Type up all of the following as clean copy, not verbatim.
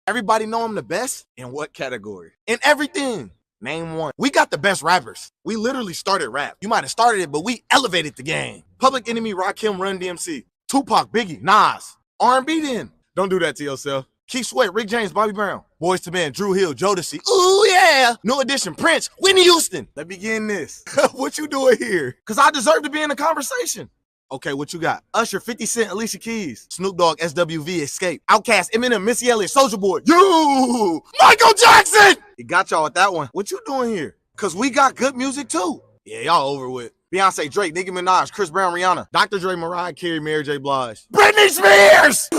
Everybody know I'm the best? In what category? In everything. Name one. We got the best rappers. We literally started rap. You might have started it, but we elevated the game. Public Enemy, Rakim, Run DMC. Tupac, Biggie, Nas. R&B then. Don't do that to yourself. Keith Sweat, Rick James, Bobby Brown. Boyz II Men, Drew Hill, Jodeci. Ooh, yeah. New Edition, Prince, Whitney Houston. Let's begin this. What you doing here? Because I deserve to be in the conversation. Okay, what you got? Usher, 50 Cent, Alicia Keys, Snoop Dogg, SWV, Escape, Outkast, Eminem, Missy Elliott, Soulja Boy, you, Michael Jackson! He got y'all with that one. What you doing here? Because we got good music too. Yeah, y'all over with. Beyonce, Drake, Nicki Minaj, Chris Brown, Rihanna, Dr. Dre, Mariah Carey, Mary J. Blige, Britney Spears!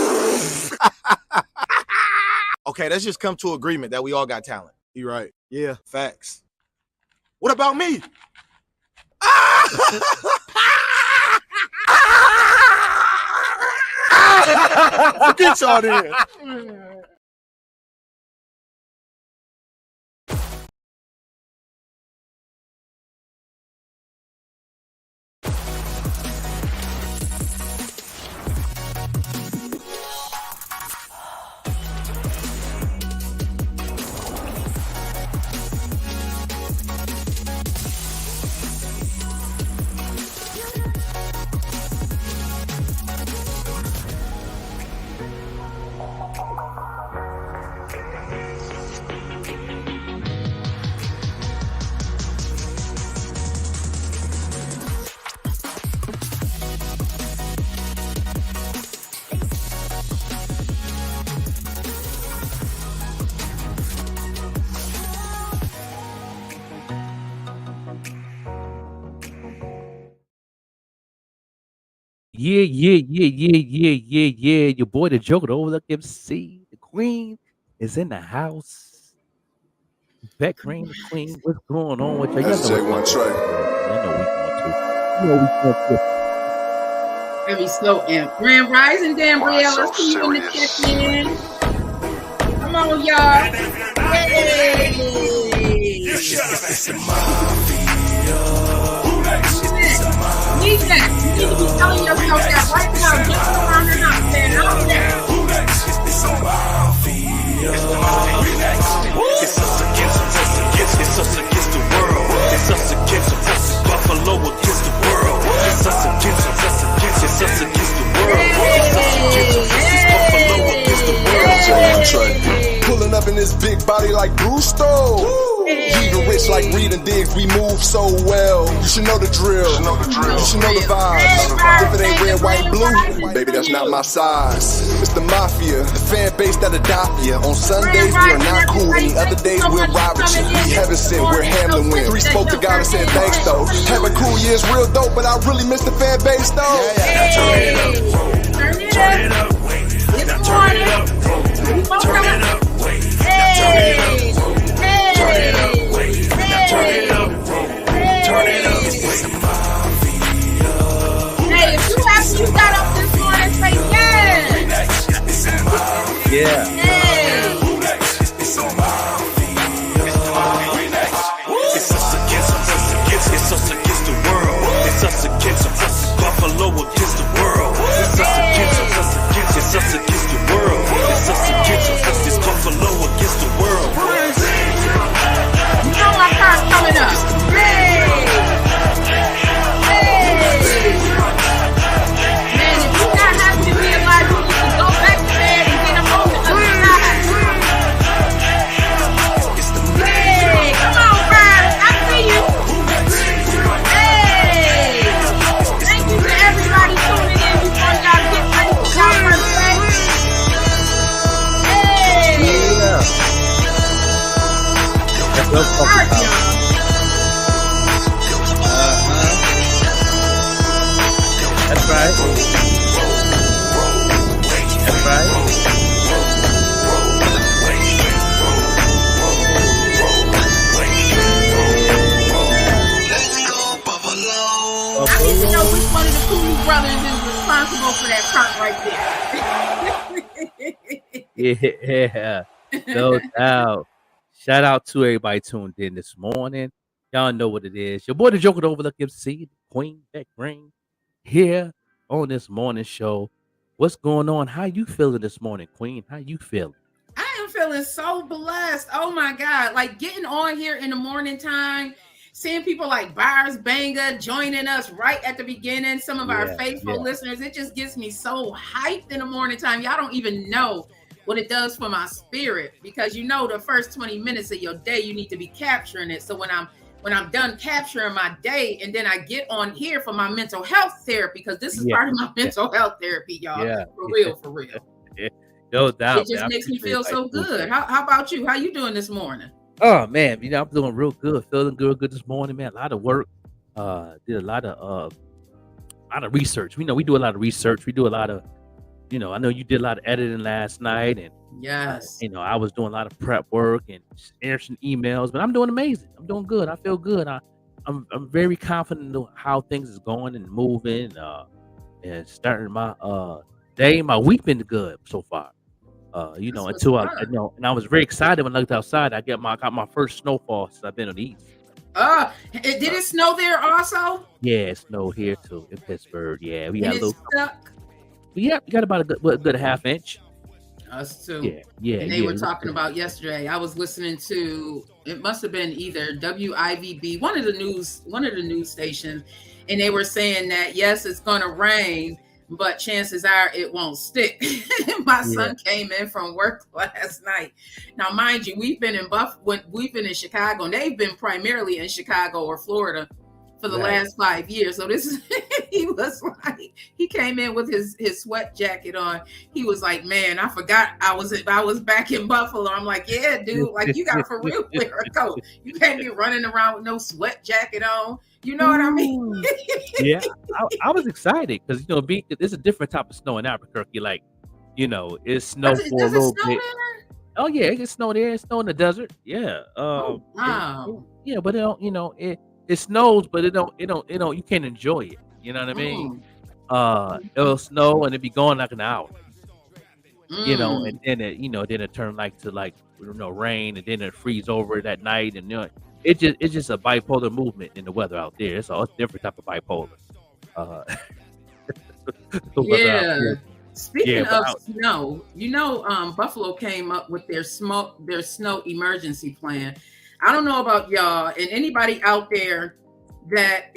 Okay, let's just come to agreement that we all got talent. You right. Yeah, facts. What about me? Get y'all there. Yeah. Your boy, the Joker, the Overlook MC, the Queen is in the house. Beck Green, the Queen. What's going on with you? That's J1 Trey. You know we going to. Very slow and Grand Rising, Dambrielle. I see you in the check-in. Come on, y'all. Hey. Need that. You need to be telling yourself that right now, just around and up, man. All that. It's us against the world. It's us against Buffalo against the world. It's us against the world. It's us against Buffalo against the world. Pulling up in this big body like Brusto. Even rich like Reed and Diggs, we move so well. You should know the drill. You should know the vibes. If it ain't red, white, blue, baby, that's not my size. It's the mafia, the fan base that adopt you. On Sundays, we are not cool. Any other days, we'll ride with you. We heaven sent, we're Hamlin win. 3 spoke to God and said thanks, though. Having cool years real dope, but I really miss the fan base, though. Now turn it up. Turn it up. Now turn it up. Turn it up. Turn it up. Turn it up, turn it up, turn it up. Hey, if you actually got up this morning, say yes. Yeah. Hey. It's us against the world. It's us against Buffalo against the world. It's us against the world. It's us against this Buffalo against the world. You know my car's coming up. Hey! Hey! Man, if you're not happy to be alive, you need to go back to bed and get a hold of the other side. Hey! Come on, Brian. I see you. Hey! Thank you to everybody tuning in before y'all get ready for y'all birthday. Hey! Yeah. That's what I'm talking about. That's right. That's right. I need to know which one of the Cooley brothers is responsible for that part right there. Yeah, no doubt. Shout out to everybody tuned in this morning. Y'all know what it is. Your boy, the Joker, the Overlook MC, the Queen, Beck Green, here on this morning show. What's going on? How you feeling this morning, Queen? How you feeling? I am feeling so blessed. Oh my God. Like getting on here in the morning time, seeing people like Bars Banga joining us right at the beginning, some of our faithful listeners, it just gets me so hyped in the morning time. Y'all don't even know what it does for my spirit, because you know the first 20 minutes of your day, you need to be capturing it. So when I'm done capturing my day, and then I get on here for my mental health therapy, because this is part of my mental health therapy, y'all. Yeah. For real. No doubt. It just makes me feel so good. How about you? How you doing this morning? Oh man, I'm doing real good, feeling good this morning, man. A lot of work. Did a lot of research. We do a lot of research. We do a lot of, I know you did a lot of editing last night, and yes, I was doing a lot of prep work and answering emails, but I'm doing amazing. I'm doing good. I feel good. I'm very confident in how things is going and moving, and starting my day. My week been good so far. Until and I was very excited when I looked outside. I got my first snowfall since I've been on the East. Did it snow there also? Yeah, it snowed here too in Pittsburgh. Yeah, we got a little stuck. Yeah, we got about a good half inch. Us too. Yeah. And they were talking about yesterday. I was listening to, it must have been either WIVB, one of the news stations, and they were saying that yes, it's gonna rain, but chances are it won't stick. My son came in from work last night. Now, mind you, we've been in Chicago, and they've been primarily in Chicago or Florida for the last 5 years. So this is, he came in with his sweat jacket on. He was like, man, I forgot I was back in Buffalo. I'm like, yeah, dude, like you got for real wear a coat. You can't be running around with no sweat jacket on. You know what I mean? Yeah, I was excited because it's a different type of snow in Albuquerque. Like, it snowed for a little bit. Oh yeah, it gets snow there. It snow in the desert. Yeah. Wow. But it snows, but it don't. You can't enjoy it. You know what I mean? It'll snow and it be gone like an hour. And then it turn to rain, and then it freeze over that night, and it's just a bipolar movement in the weather out there. It's a different type of bipolar. Speaking of snow, Buffalo came up with their snow emergency plan. I don't know about y'all and anybody out there that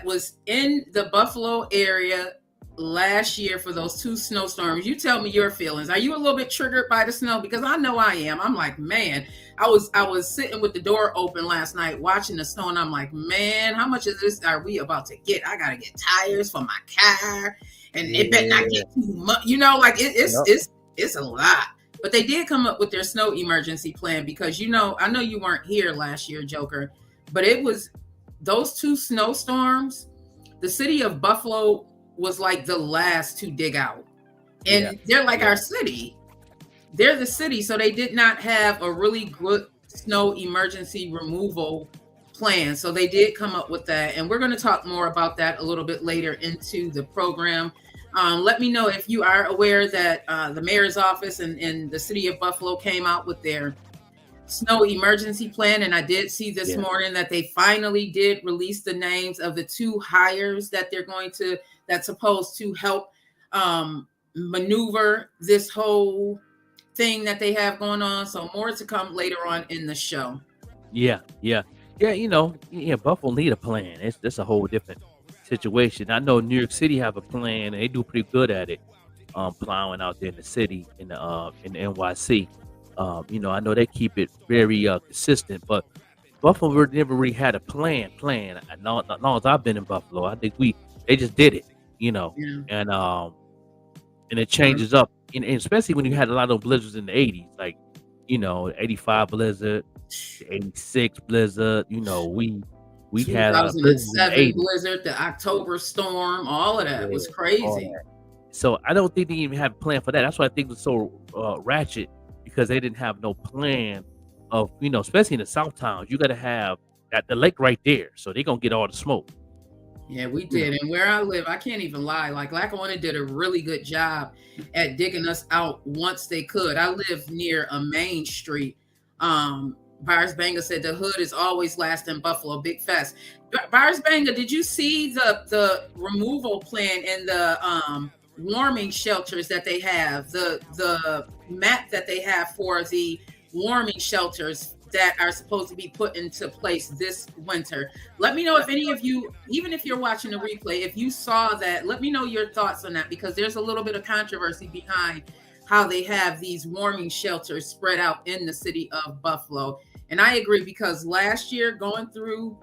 was in the Buffalo area last year for those 2 snowstorms. You tell me your feelings. Are you a little bit triggered by the snow? Because I know I am. I'm like, man, I was sitting with the door open last night watching the snow, and I'm like, man, how much of this are we about to get? I gotta get tires for my car, and it better not get too much. It's a lot. But they did come up with their snow emergency plan because I know you weren't here last year, Joker, but it was those 2 snowstorms. The city of Buffalo was like the last to dig out, and they're like our city. They're the city, so they did not have a really good snow emergency removal plan. So they did come up with that, and we're going to talk more about that a little bit later into the program. Let me know if you are aware that the mayor's office and the city of Buffalo came out with their snow emergency plan. And I did see this morning that they finally did release the names of the 2 hires that that's supposed to help maneuver this whole thing that they have going on. So more to come later on in the show. Yeah. Buffalo need a plan. It's a whole different situation. I know New York City have a plan, and they do pretty good at it, plowing out there in the city, in the NYC. I know they keep it very consistent, but Buffalo never really had a plan. As long as I've been in Buffalo, I think they just did it, and it changes up, and especially when you had a lot of blizzards in the 80s, like 85 blizzard, 86 blizzard. We had a blizzard in the 2007 80s. blizzard, the October storm, all of that was Yeah, all crazy. that. So I don't think they even had a plan for that. That's why I think it was so ratchet, because they didn't have no plan of, especially in the South towns, you got to have the lake right there, so they're gonna get all the smoke. Yeah, we did. And where I live, I can't even lie. Like Lackawanna did a really good job at digging us out once they could. I live near a main street. Virus Banger said the hood is always last in Buffalo. Big fest. Virus Banger, did you see the removal plan and the warming shelters that they have? The map that they have for the warming shelters that are supposed to be put into place this winter. Let me know if any of you, even if you're watching the replay, if you saw that, let me know your thoughts on that, because there's a little bit of controversy behind how they have these warming shelters spread out in the city of Buffalo. And I agree, because last year going through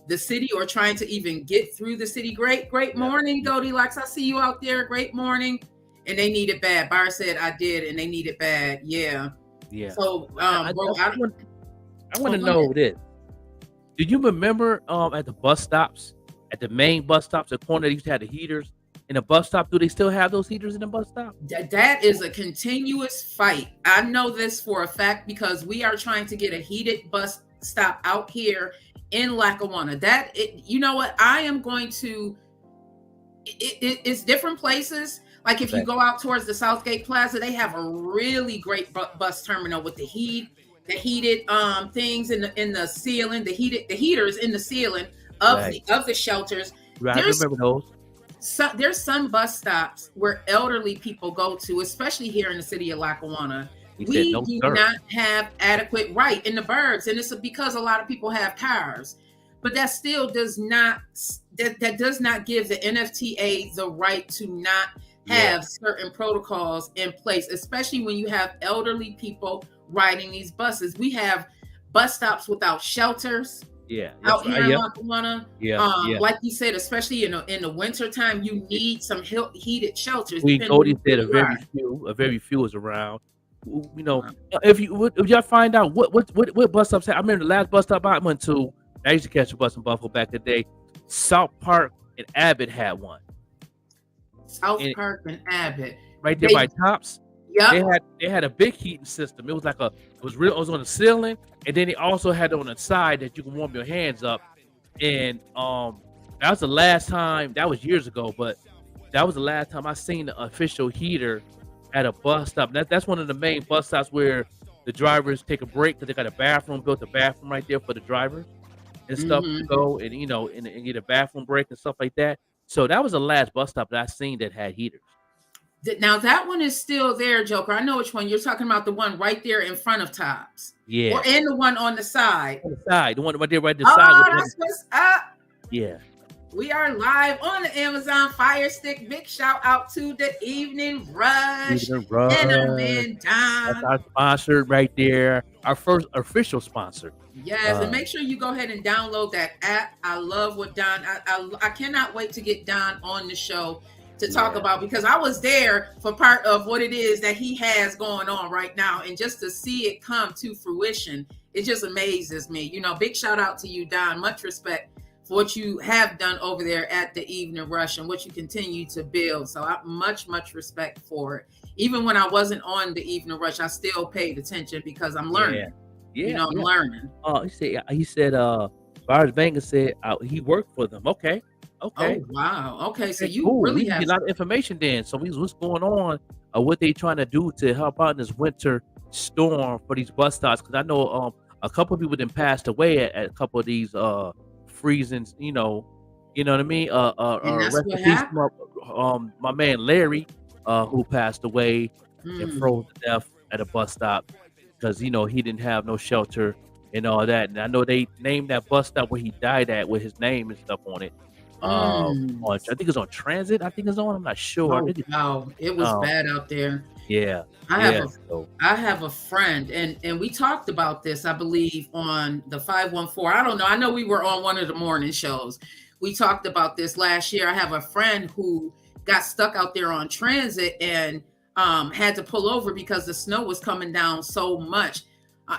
the city, or trying to even get through the city, great morning, Goldilocks, I see you out there, great morning. And they need it bad. Bar said I did, and they need it bad. Yeah. So I want to know this. Do you remember at the bus stops, at the main bus stops, the corner, they used to have the heaters in the bus stop? Do they still have those heaters in the bus stop? That is a continuous fight. I know this for a fact, because we are trying to get a heated bus stop out here in Lackawanna. You know what? I am going to, it's different places. Like if you go out towards the Southgate Plaza, they have a really great bus terminal with the heated things in the ceiling, the heaters in the ceiling of the shelters. Right, I remember those. So there's some bus stops where elderly people go to, especially here in the city of Lackawanna. We do not have adequate in the burbs, and it's because a lot of people have cars. But that still does not that does not give the NFTA the right to not have certain protocols in place, especially when you have elderly people riding these buses. We have bus stops without shelters. Out here in Lackawanna. Like you said, especially in the winter time, you need some heated shelters. Cody said a very few is around. If y'all find out what bus stops have. I remember the last bus stop I went to, I used to catch a bus in Buffalo back in the day. South Park and Abbott had one. Park and Abbott, right there by Tops. Yeah, they had a big heating system. It was like it was on the ceiling, and then they also had it on the side that you can warm your hands up. And that was the last time. That was years ago, but that was the last time I seen the official heater at a bus stop. That's one of the main bus stops where the drivers take a break, because they got built a bathroom right there for the drivers and stuff to go and and get a bathroom break and stuff like that. So that was the last bus stop that I seen that had heaters. Now that one is still there, Joker. I know which one you're talking about. The one right there in front of Tops. Yeah. Or and the one on the side. The one right there, right the side. Oh, that's what's up. Yeah. We are live on the Amazon Fire Stick. Big shout out to the Evening Rush. And our man Don. That's our sponsor right there. Our first official sponsor. Yes, and make sure you go ahead and download that app. I love what Don. I cannot wait to get Don on the show to talk about, because I was there for part of what it is that he has going on right now, and just to see it come to fruition, it just amazes me. Big shout out to you, Don. Much respect for what you have done over there at the Evening Rush and what you continue to build. So much respect for it. Even when I wasn't on the Evening Rush, I still paid attention, because I'm learning. I'm learning. He said Virus Banger said he worked for them. Okay. Oh wow. Okay, so you cool. really have a lot of information then. So what's going on? What they trying to do to help out in this winter storm for these bus stops? Because I know a couple of people that passed away at a couple of these freezings. You know what I mean? Rest in peace, my man Larry, who passed away and froze to death at a bus stop because he didn't have no shelter and all that. And I know they named that bus stop where he died at with his name and stuff on it. I think it's on Transit. I'm not sure. Wow, it was bad out there. Yeah, I have a friend, and we talked about this, I believe, on the 514. I don't know. I know we were on one of the morning shows. We talked about this last year. I have a friend who got stuck out there on Transit and had to pull over because the snow was coming down so much.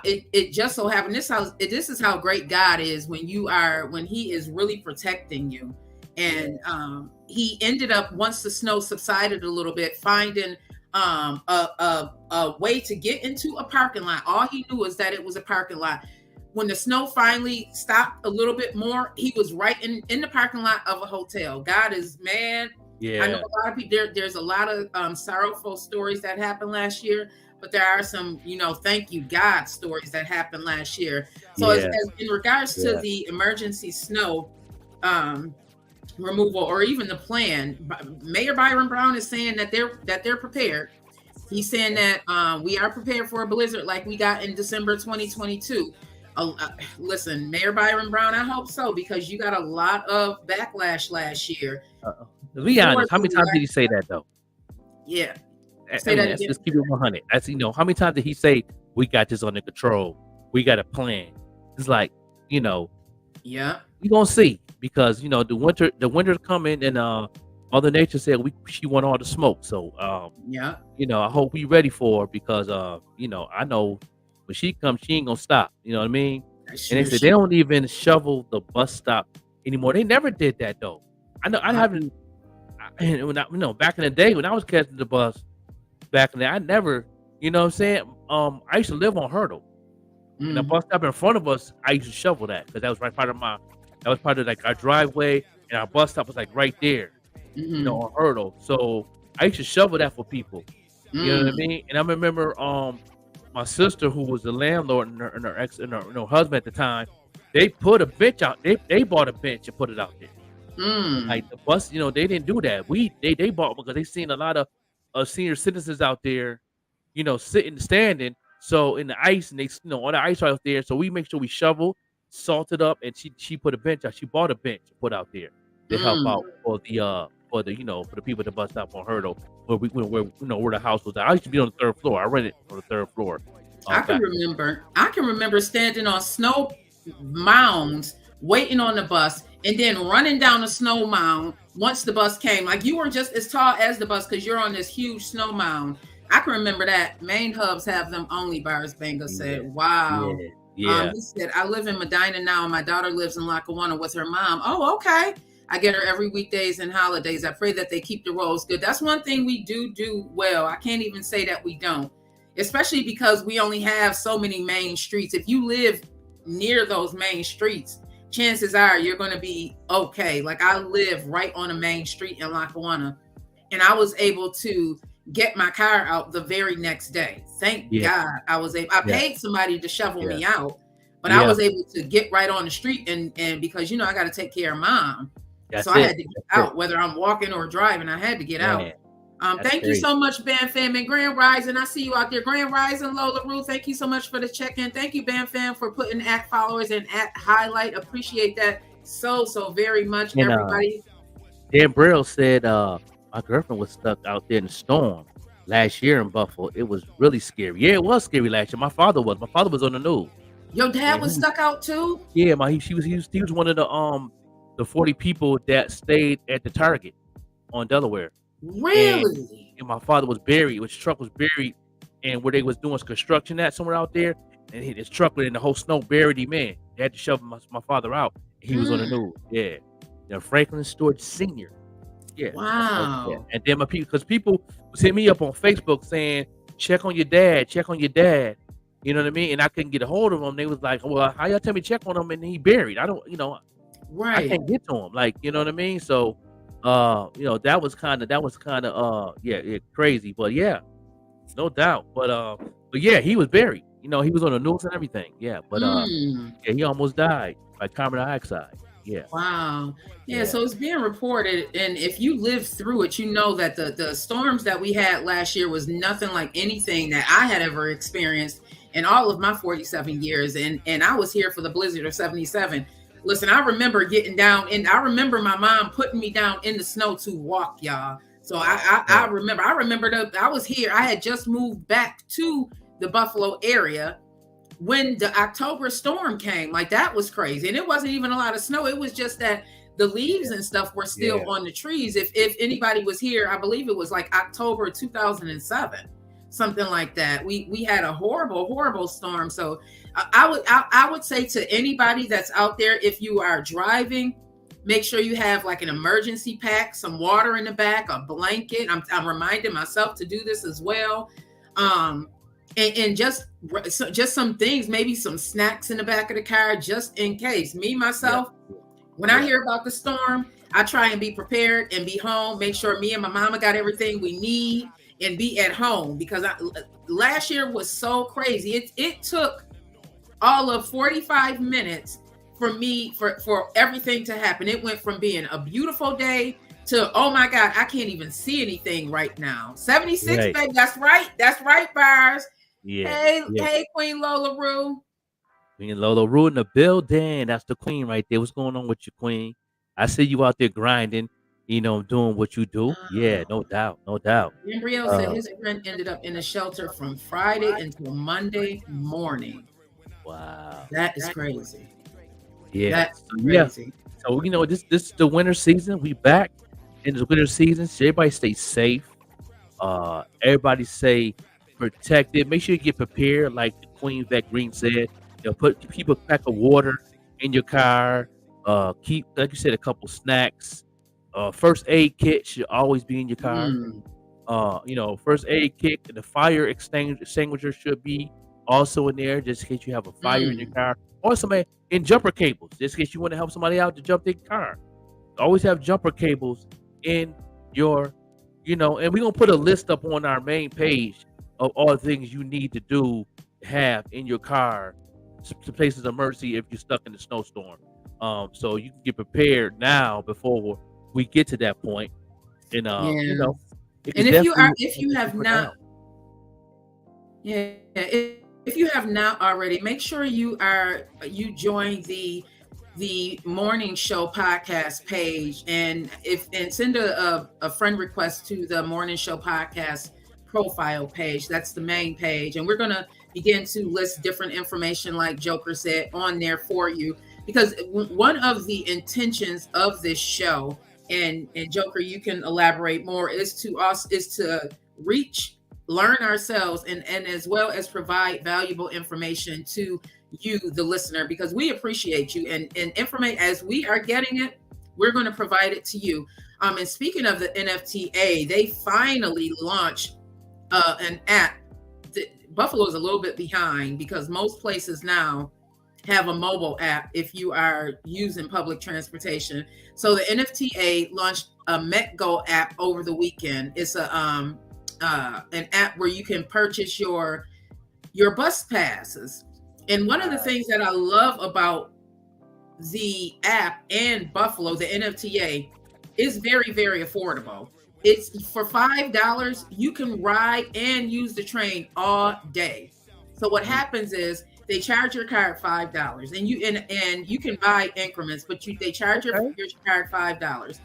It just so happened this is how great God is when he is really protecting you. And he ended up, once the snow subsided a little bit, finding a way to get into a parking lot. All he knew is that it was a parking lot. When the snow finally stopped a little bit more, he was right in the parking lot of a hotel. God is, man. Yeah. I know a lot of people, there's a lot of sorrowful stories that happened last year, but there are some, thank you God stories that happened last year. So as in regards to the emergency snow removal, or even the plan, Mayor Byron Brown is saying that they're prepared. He's saying that we are prepared for a blizzard like we got in December 2022. Listen, Mayor Byron Brown, I hope so, because you got a lot of backlash last year. To be honest, how many times did he say that though? Yeah. Say that again. Let's keep it 100. That's, how many times did he say we got this under control? We got a plan. It's like, yeah, we gonna see, because the winter's coming, and Mother Nature said she want all the smoke. So yeah, I hope we ready for her, because I know when she comes, she ain't gonna stop. You know what I mean? And they said they don't even shovel the bus stop anymore. They never did that though. I know I haven't. And when back in the day when I was catching the bus, back in the day, I never, what I'm saying? I used to live on Hurdle. And the bus stop in front of us, I used to shovel that, because that was part of like our driveway, and our bus stop was like right there, on Hurdle. So I used to shovel that for people. You know what I mean? And I remember my sister, who was the landlord, and her husband at the time, they put a bench out. They bought a bench and put it out there. Like the bus, they didn't do that. They bought, because they seen a lot of senior citizens out there, sitting, standing. So in the ice, and they, all the ice out there. So we make sure we shovel, salt it up, and she put a bench out. She bought a bench and put out there to help out for the people at the bus stop on Hurdle, where the house was at. I used to be on the third floor. I rented on the third floor. I can remember standing on snow mounds waiting on the bus, and then running down the snow mound once the bus came. Like, you weren't just as tall as the bus, because you're on this huge snow mound. I can remember that. Main hubs have them only, Bars Banger said. Wow. Yeah. He said, I live in Medina now, and my daughter lives in Lackawanna with her mom. Oh, okay. I get her every weekdays and holidays. I pray that they keep the roads good. That's one thing we do well. I can't even say that we don't, especially because we only have so many main streets. If you live near those main streets, chances are you're going to be okay. Like, I live right on a main street in Lackawanna, and I was able to get my car out the very next day. Thank God I was able. I paid somebody to shovel me out, but I was able to get right on the street, and because I got to take care of mom. So I had to get out, whether I'm walking or driving. I had to get out. Thank you so much, Bam Fam and Grand Rising. I see you out there, Grand Rising, Lola Rue. Thank you so much for the check-in. Thank you, Bam Fam, for putting @ followers and @ highlight. Appreciate that so very much, and, everybody. Dan Brill said my girlfriend was stuck out there in the storm last year in Buffalo. It was really scary. Yeah, it was scary last year. My father was on the news. Your dad was stuck out too? Yeah, he was one of the 40 people that stayed at the Target on Delaware. Really? And my father was buried. His truck was buried, and where they was doing construction at somewhere out there, and his truck was in the whole snow, buried him in. They had to shove my father out. He was on the news. Yeah. Franklin Stewart Sr. Yeah. Wow. Yeah. And then because people was hitting me up on Facebook saying, check on your dad. You know what I mean? And I couldn't get a hold of him. They was like, well, how y'all tell me check on him and he buried? I don't, right. I can't get to him. Like, you know what I mean? So, that was kind of, crazy. But yeah, no doubt. But yeah, he was buried. He was on the news and everything. Yeah. But he almost died by carbon dioxide. Yeah. Wow. Yeah. So it's being reported, and if you lived through it, you know that the storms that we had last year was nothing like anything that I had ever experienced in all of my 47 years. And I was here for the blizzard of 77. Listen, I remember getting down, and I remember my mom putting me down in the snow to walk, y'all. So I remember I was here. I had just moved back to the Buffalo area when the October storm came. Like, that was crazy. And it wasn't even a lot of snow. It was just that the leaves and stuff were still on the trees. If anybody was here, I believe it was like October 2007. something like that. We had a horrible storm. So I would say to anybody that's out there, if you are driving, make sure you have like an emergency pack, some water in the back, a blanket. I'm reminding myself to do this as well. And just some things, maybe some snacks in the back of the car, just in case. Myself, when I hear about the storm, I try and be prepared and be home. Make sure me and my mama got everything we need and be at home, because last year was so crazy. It took all of 45 minutes for me for everything to happen. It went from being a beautiful day to, oh my God, I can't even see anything right now. 76, Right. babe. That's right, Bars. Yeah. Hey, Queen Lola Roo. Queen Lola Rue in the building. That's the queen right there. What's going on with you, queen? I see you out there grinding, doing what you do. Yeah, no doubt. Embryo said his friend ended up in a shelter from Friday until Monday morning. Wow. That is crazy. Yeah. That's crazy. So, this is the winter season. We back in the winter season. So everybody stay safe. Everybody stay protected. Make sure you get prepared, like the Queen Vet Green said. Keep a pack of water in your car. Keep, like you said, a couple snacks. First aid kit should always be in your car. First aid kit. The fire extinguisher should be also in there, just in case you have a fire in your car, or somebody in jumper cables, just in case you want to help somebody out to jump their car. Always have jumper cables in your, and we're gonna put a list up on our main page of all the things you need to have in your car to places of mercy if you're stuck in the snowstorm. So you can get prepared now before we get to that point. And and if you have not already, make sure you join the Morning Show podcast page and send a friend request to the Morning Show podcast profile page. That's the main page, and we're gonna begin to list different information, like Joker said, on there for you, because one of the intentions of this show, and Joker, you can elaborate more, is to reach, learn ourselves, and as well as provide valuable information to you, the listener, because we appreciate you, and information as we are getting it, we're going to provide it to you. And speaking of the NFTA, they finally launched an app. Buffalo is a little bit behind because most places now have a mobile app if you are using public transportation. So the NFTA launched a MetGo app over the weekend. It's an app where you can purchase your bus passes. And one of the things that I love about the app and Buffalo, the NFTA, is very, very affordable. It's for $5, you can ride and use the train all day. So what happens is they charge your card $5, and you can buy increments, but they charge your card $5.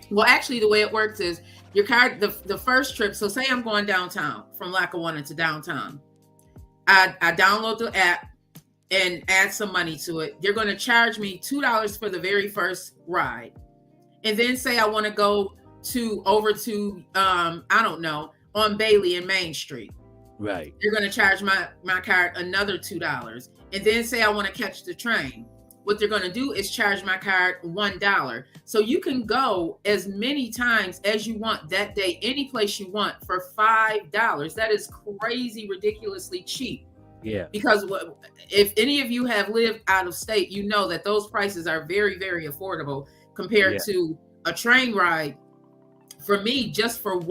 Well, actually, the way it works is your card, the first trip. So say I'm going downtown from Lackawanna to downtown. I download the app and add some money to it. They're going to charge me $2 for the very first ride. And then say I want to go over to I don't know, on Bailey and Main Street. Right. You're going to charge my card another $2. And then say I want to catch the train. What they're going to do is charge my card $1. So you can go as many times as you want that day, any place you want, for $5. That is crazy, ridiculously cheap. Yeah. Because if any of you have lived out of state, you know that those prices are very, very affordable compared to a train ride. For me, just for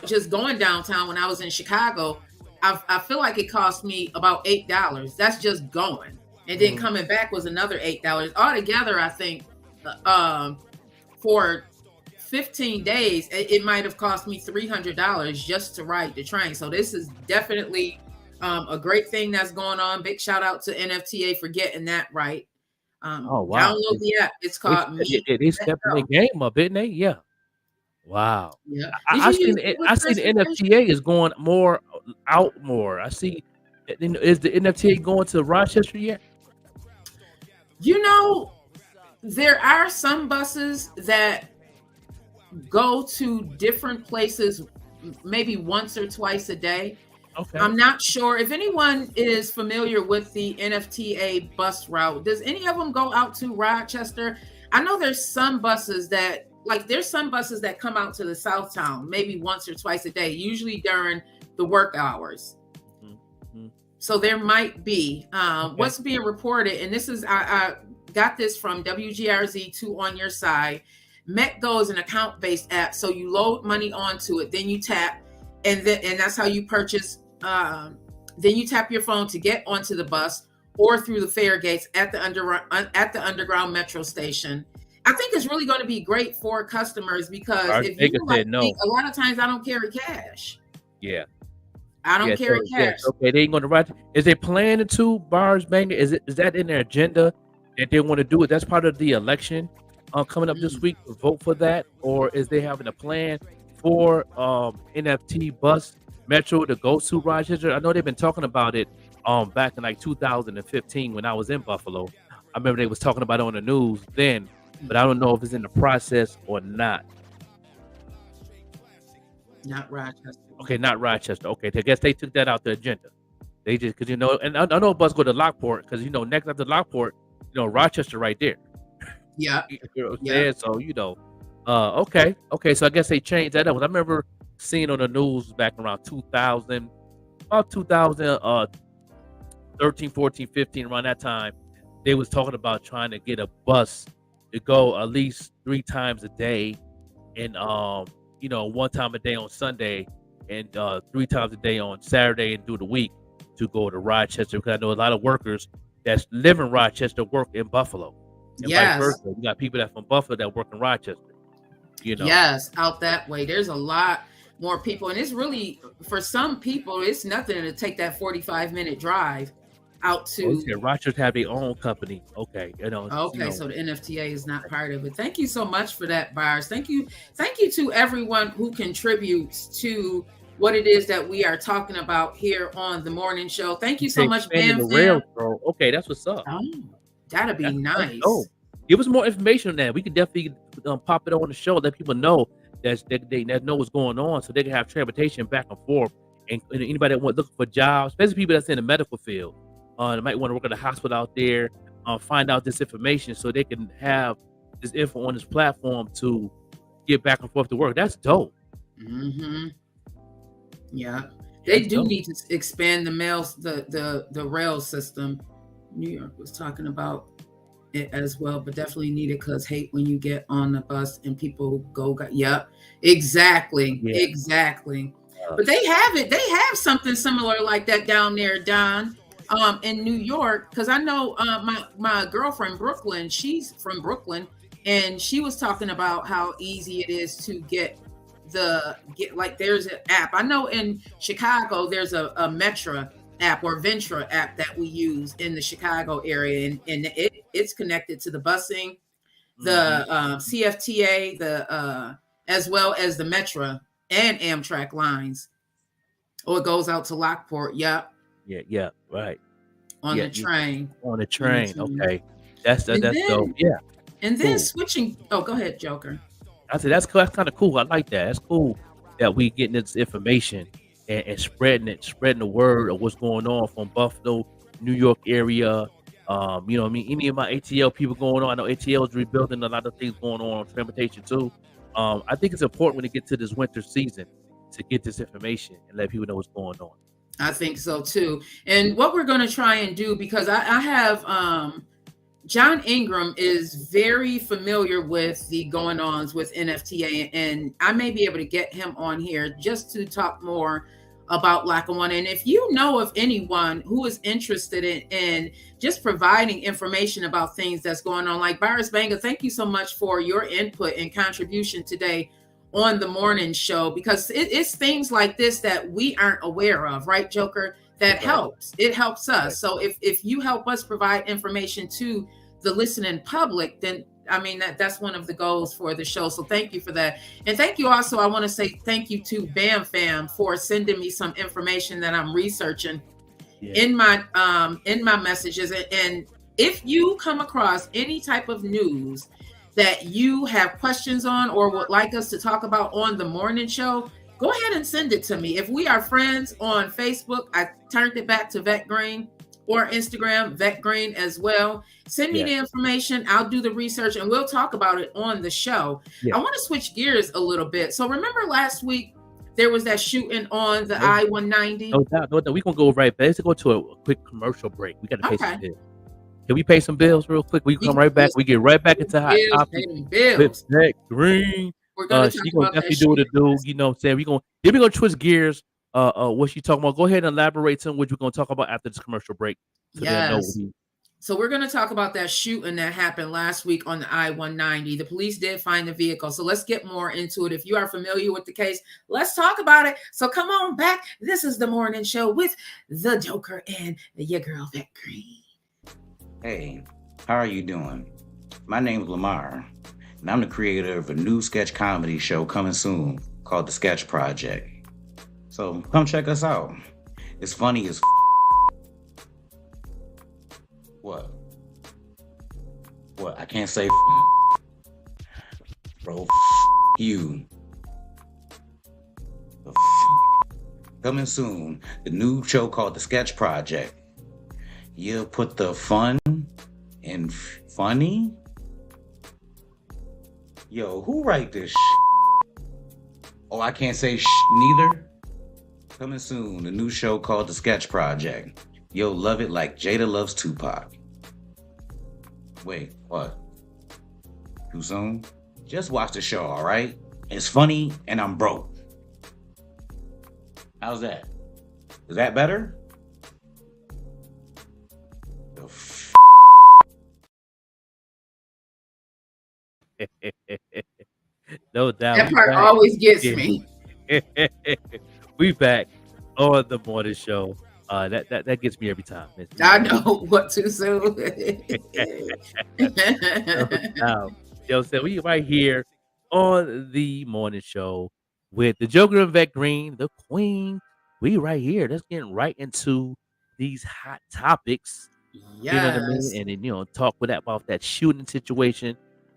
just going downtown when I was in Chicago, I feel like it cost me about $8. That's just going. And then coming back was another $8. Altogether, I think for 15 days, it might have cost me $300 just to ride the train. So this is definitely a great thing that's going on. Big shout out to NFTA for getting that right. Oh, wow. Download the app. It's called They stepped the game up, didn't they? Yeah. Wow. Yeah. I see the NFTA is going more. I see. Is the NFTA going to Rochester yet? There are some buses that go to different places maybe once or twice a day. Okay. I'm not sure if anyone is familiar with the NFTA bus route. Does any of them go out to Rochester? I know there's some buses that come out to the South Town maybe once or twice a day, usually during the work hours. Mm-hmm. So there might be what's being reported, and this is I got this from WGRZ2 on your side. MetGo is an account-based app, so you load money onto it, then you tap, and that's how you purchase. Then you tap your phone to get onto the bus or through the fare gates at the underground metro station. I think it's really going to be great for customers because if you like me, a lot of times I don't carry cash. Yeah. I don't carry cash. Okay, they ain't going to write. Is they planning to, Bars Banger? Is that in their agenda that they want to do it? That's part of the election coming up this week to vote for that, or is they having a plan for NFT bus metro to go to Rochester? I know they've been talking about it back in like 2015 when I was in Buffalo. I remember they was talking about it on the news then, but I don't know if it's in the process or not. Not Rochester. Okay, not Rochester. Okay, I guess they took that out the agenda. They just because and I know bus go to Lockport because next after Lockport, Rochester right there. Yeah. Yeah. So okay. So I guess they changed that up. I remember seeing on the news back around 2013, 14, 15, around that time, they was talking about trying to get a bus to go at least 3 times a day, and 1 time a day on Sunday, and 3 times a day on Saturday and through the week to go to Rochester, because I know a lot of workers that live in Rochester work in Buffalo. And vice versa. You got people that from Buffalo that work in Rochester. Yes, out that way. There's a lot more people, and it's really, for some people, it's nothing to take that 45-minute drive out to Rochester have their own company. Okay, so the NFTA is not part of it. Thank you so much for that, Bars. Thank you to everyone who contributes to what it is that we are talking about here on the morning show. Thank you so much, Bam. Okay, that's what's up. That'd be nice. Give us more information on that. We could definitely pop it on the show, let people know that they know what's going on, so they can have transportation back and forth. And anybody that looking for jobs, especially people that's in the medical field, they might want to work at a hospital out there, find out this information so they can have this info on this platform to get back and forth to work. That's dope. Mm-hmm. Yeah, they do need to expand the rail system. New York was talking about it as well, but definitely need it because hate when you get on the bus and people exactly. But they have it. They have something similar like that down there, Don, in New York. Because I know my girlfriend Brooklyn, she's from Brooklyn, and she was talking about how easy it is to get there's an app. I know in Chicago there's a Metra app or Ventra app that we use in the Chicago area, and it's connected to the busing, the CFTA, as well as the Metra and Amtrak lines. It goes out to Lockport. Yep. Yeah. Right. On the train. Okay. That's dope. Yeah. And then switching. Oh, go ahead, Joker. I said that's kind of cool. I like that. That's cool that we getting this information and spreading the word of what's going on from Buffalo, New York area. Any of my ATL people going on. I know ATL is rebuilding a lot of things going on transportation too. I think it's important when it gets to this winter season to get this information and let people know what's going on. I think so too. And what we're going to try and do, because I have John Ingram is very familiar with the going-ons with NFTA, and I may be able to get him on here just to talk more about Lackawanna. And if you know of anyone who is interested in just providing information about things that's going on, like Bars Banger, thank you so much for your input and contribution today on the morning show, because it's things like this that we aren't aware of, right, Joker? That helps. It helps us. So if you help us provide information to the listening public, then that's one of the goals for the show. So thank you for that. And thank you also, I want to say thank you to Bam Fam for sending me some information that I'm researching in my messages. And if you come across any type of news that you have questions on or would like us to talk about on the morning show, go ahead and send it to me. If we are friends on Facebook, I turned it back to Vet Green, or Instagram, Vet Green as well. Send me the information. I'll do the research and we'll talk about it on the show. I want to switch gears a little bit. So remember last week, there was that shooting on the I-190. No doubt. We're going to go right back. Let's go to a quick commercial break. We got to pay some bills. Can we pay some bills real quick? We come right back. We get right back into Hot Topic with Vet Green. We're going to she gonna definitely do what it do. You know what I'm saying? We're going to twist gears. What she talking about? Go ahead and elaborate on what we're going to talk about after this commercial break. So we're going to talk about that shooting that happened last week on the I-190. The police did find the vehicle. So let's get more into it. If you are familiar with the case, let's talk about it. So come on back. This is the morning show with the Joker and your girl, Vet Green. Hey, how are you doing? My name is Lamar, and I'm the creator of a new sketch comedy show coming soon called The Sketch Project. So come check us out. It's funny as What? I can't say bro, you. Coming soon, the new show called The Sketch Project. You put the fun in funny? Yo, who write this Oh, I can't say neither. Coming soon, the new show called The Sketch Project. You'll love it like Jada loves Tupac. Wait, what? Too soon? Just watch the show, all right? It's funny and I'm broke. How's that? Is that better? No doubt. That part always gets me. We back on the morning show. That gets me every time. I know what too soon. Yo, so we right here on the morning show with the Joker and Vet Green, the Queen. We right here. Let's get right into these hot topics. Yes. You know what I mean? And then, talk about that shooting situation.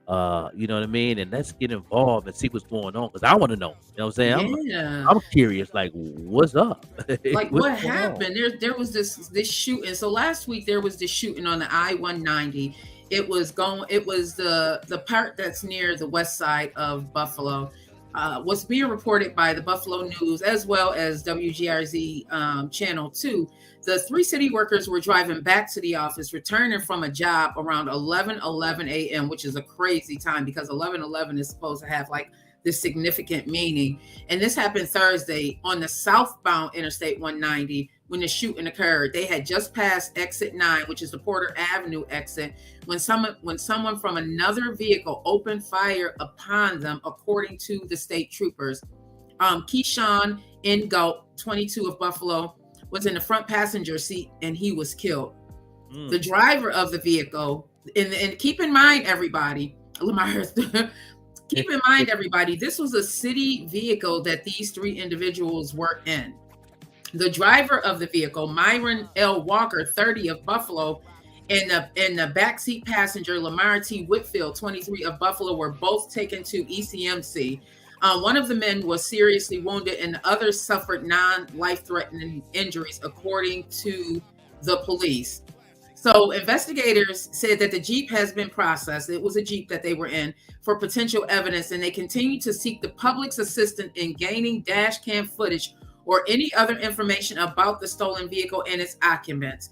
You know what I mean? And let's get involved and see what's going on, because I want to know. You know what I'm saying? I'm curious, like, what's up? Like, what happened? There was this shooting. So last week there was this shooting on the I-190. It was the part that's near the west side of Buffalo. Was being reported by the Buffalo News as well as WGRZ Channel 2. The 3 city workers were driving back to the office, returning from a job around 11:11 a.m., which is a crazy time because 11:11 is supposed to have like this significant meaning. And this happened Thursday on the southbound Interstate 190 when the shooting occurred. They had just passed exit 9, which is the Porter Avenue exit, when someone from another vehicle opened fire upon them, according to the state troopers. Keyshawn Ingout, 22 of Buffalo, was in the front passenger seat and he was killed. The driver of the vehicle, and keep in mind, everybody, Lamar, keep in mind, everybody, this was a city vehicle that these 3 individuals were in. The driver of the vehicle, Myron L. Walker, 30 of Buffalo, and the backseat passenger, Lamar T. Whitfield, 23 of Buffalo, were both taken to ECMC. One of the men was seriously wounded and the others suffered non-life-threatening injuries, according to the police. So investigators said that the Jeep has been processed. It was a Jeep that they were in for potential evidence, and they continue to seek the public's assistance in gaining dash cam footage or any other information about the stolen vehicle and its occupants.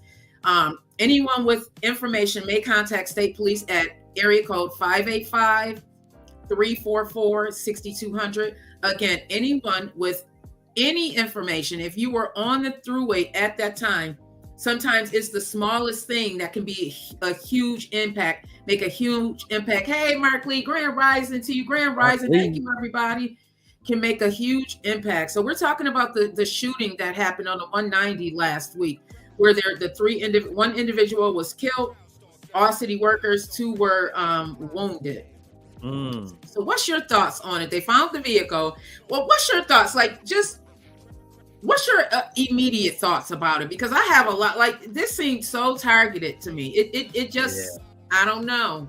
Anyone with information may contact state police at area code 585-344-6200. Again, anyone with any information, if you were on the throughway at that time, sometimes it's the smallest thing that can be a huge impact, make a huge impact. Hey, Mark Lee, Grand Rising to you. Grand Rising. Thank you, everybody. Can make a huge impact. So we're talking about the shooting that happened on the 190 last week, where one individual was killed, all city workers, 2 were wounded. So what's your thoughts on it? They found the vehicle. Well, what's your thoughts? Like, just what's your immediate thoughts about it? Because I have a lot. Like, this seemed so targeted to me. It just, I don't know.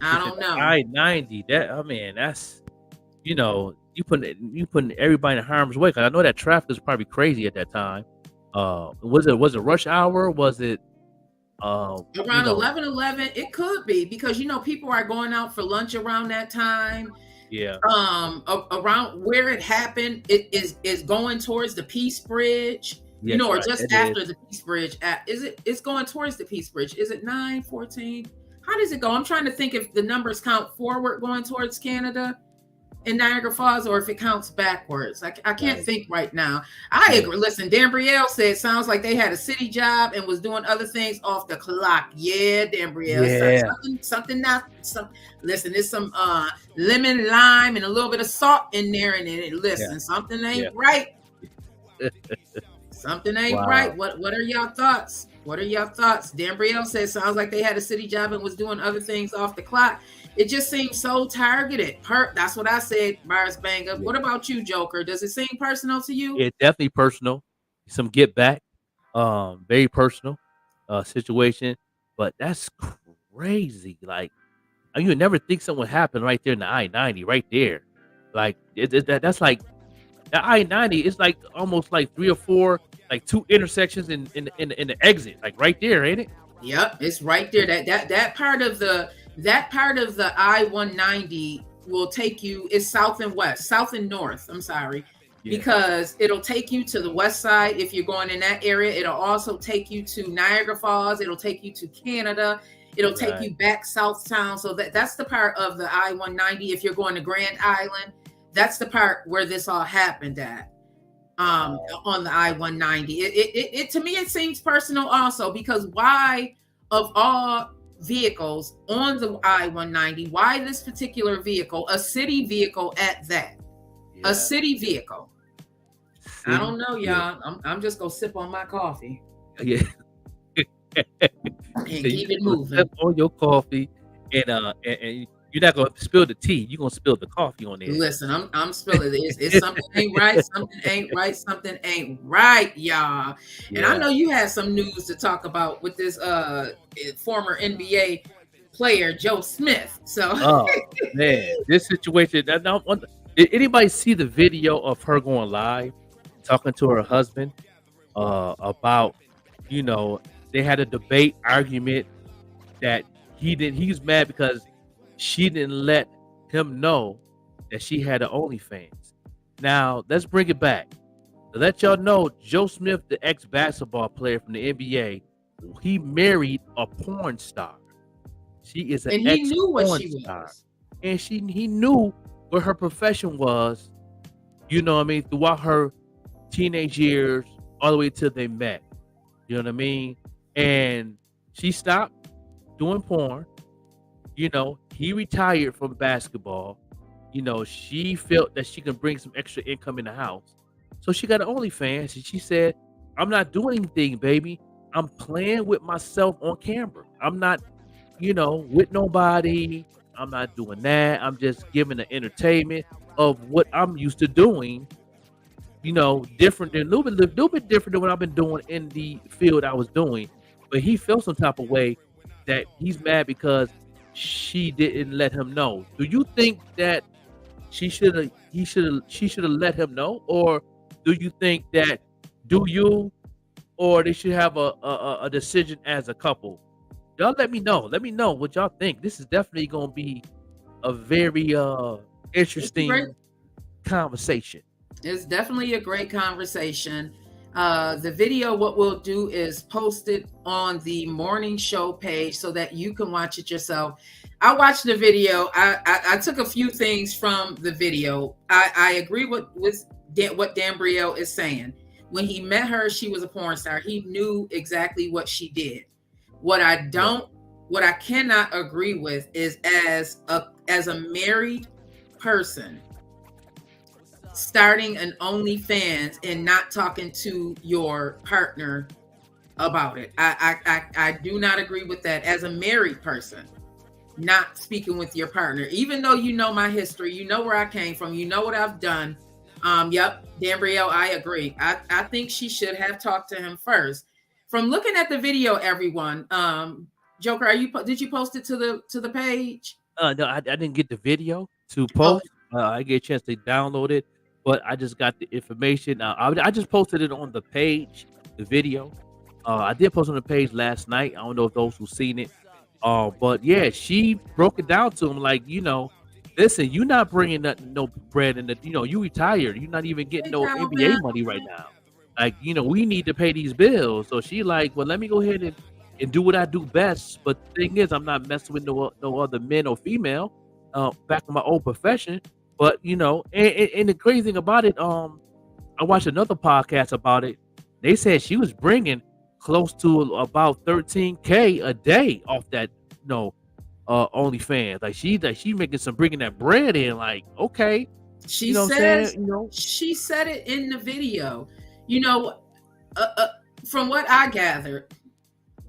I don't know. I-90. That's you putting everybody in harm's way. Because I know that traffic was probably crazy at that time. Was it rush hour? Was it Around you know? 11:11, it could be because people are going out for lunch around that time. Yeah, Around where it happened, it is going towards the Peace Bridge, yes, or right. just It after is. the Peace Bridge. It's going towards the Peace Bridge. Is it 9:14? How does it go? I'm trying to think if the numbers count forward going towards Canada in Niagara Falls, or if it counts backwards. I can't Right. think right now. I Yeah. agree. Listen, Dan Brielle said sounds like they had a city job and was doing other things off the clock. Yeah, Dan Brielle. Yeah. Something not some. Listen, there's some lemon, lime, and a little bit of salt in there, and it. Listen, something ain't Yeah. right. Something ain't Wow. right. What are y'all thoughts? What are y'all thoughts? Dan Brielle says sounds like they had a city job and was doing other things off the clock. It just seems so targeted. That's what I said, Myers Banger. What about you, Joker? Does it seem personal to you? Yeah, definitely personal. Some get back. Very personal situation. But that's crazy. Like you would never think something would happen right there in the I-90, right there. Like that's like the I-90 is like almost like 3 or 4, like 2 intersections in the exit, like right there, ain't it? Yep, it's right there. That part of the I-190 will take you. It's south and west, south and north. I'm sorry. Yeah. Because it'll take you to the west side if you're going in that area. It'll also take you to Niagara Falls. It'll take you to Canada. It'll take Right. you back south town. So that's the part of the I-190. If you're going to Grand Island, that's the part where this all happened at. On the I-190. It to me it seems personal also, because why of all vehicles on the I-190, why this particular vehicle, a city vehicle at that? Yeah. A city vehicle. I don't know, Yeah. y'all. I'm just gonna sip on my coffee Yeah. and keep it moving. Sip on your coffee, and you're not gonna spill the tea. You're gonna spill the coffee on there. Listen, I'm spilling it. It's something ain't right. Something ain't right. Something ain't right, y'all. And I Yeah. know you had some news to talk about with this former NBA player Joe Smith. So Oh man, this situation. Did anybody see the video of her going live, talking to her husband about, they had a debate argument that he's mad because she didn't let him know that she had an OnlyFans. Now let's bring it back. To let y'all know, Joe Smith, the ex-basketball player from the NBA, he married a porn star. She is an and he knew what ex-porn she star. was. And he knew what her profession was, throughout her teenage years, all the way till they met. You know what I mean? And she stopped doing porn. He retired from basketball. She felt that she can bring some extra income in the house. So she got an OnlyFans, and she said, I'm not doing anything, baby. I'm playing with myself on camera. I'm not, with nobody. I'm not doing that. I'm just giving the entertainment of what I'm used to doing. Different than a little bit different than what I've been doing in the field I was doing. But he felt some type of way that he's mad because she didn't let him know. Do you think that she should have let him know, or do you think that or they should have a decision as a couple? Y'all let me know. Let me know what y'all think. This is definitely gonna be a very interesting conversation. It's definitely a great conversation. The video, what we'll do is post it on the morning show page so that you can watch it yourself. I watched the video. I took a few things from the video. I agree with what Dan Brielle is saying. When he met her, she was a porn star. He knew exactly what she did. What I cannot agree with is as a married person, starting an OnlyFans and not talking to your partner about it. I do not agree with that. As a married person, not speaking with your partner, even though you know my history, you know where I came from, you know what I've done. Yep, Dan Brielle, I agree. I think she should have talked to him first. From looking at the video, everyone, Joker, did you post it to the page? No, I didn't get the video to post. I get a chance to download it, but I just got the information. I just posted it on the page, the video. I did post on the page last night. I don't know if those who seen it. But yeah, she broke it down to him like, listen, you're not bringing no bread in the, you retired. You're not even getting no NBA money right now. Like, we need to pay these bills. So she like, well, let me go ahead and do what I do best. But the thing is, I'm not messing with no other men or female. Back in my old profession. But and the crazy thing about it, I watched another podcast about it. They said she was bringing close to about 13K a day off that, OnlyFans. Like she making bringing that bread in. Like, okay, she says, she said it in the video. From what I gathered,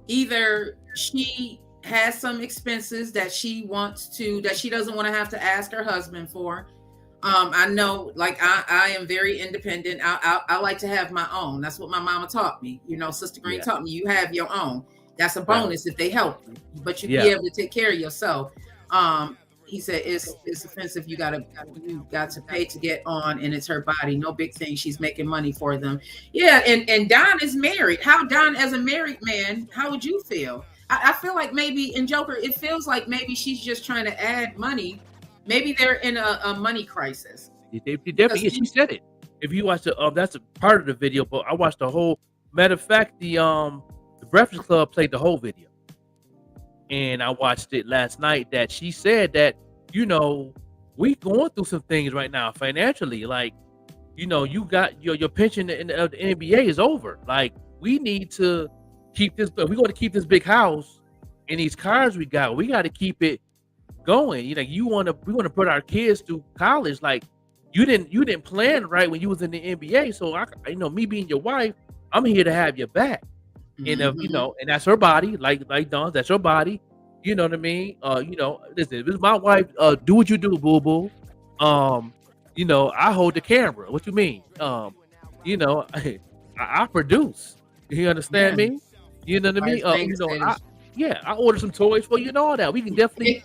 either she has some expenses that she doesn't want to have to ask her husband for. I know, like I am very independent. I like to have my own. That's what my mama taught me. Sister Green taught me, you have your own. That's a bonus if they help you, but you be able to take care of yourself. He said it's offensive. You got to pay to get on, and it's her body. No big thing. She's making money for them. Yeah, and Don is married. How Don, as a married man, how would you feel? I feel like maybe in Joker, it feels like maybe she's just trying to add money. Maybe they're in a money crisis. They definitely, she said it. If you watch that's a part of the video, but I watched the whole. Matter of fact, the Breakfast Club played the whole video, and I watched it last night. That she said that we going through some things right now financially. Like, you got your pension in the NBA is over. Like, we need to keep this. We're going to keep this big house and these cars we got. We got to keep it going. We want to put our kids through college. Like, you didn't plan right when you was in the NBA. So me being your wife, I'm here to have your back. And and that's her body, like Dawn's, that's her body. You know what I mean? Listen, if it's my wife, do what you do, boo boo. I hold the camera. What you mean? I produce. You understand me? You know what I mean? I order some toys for you and all that. We can definitely.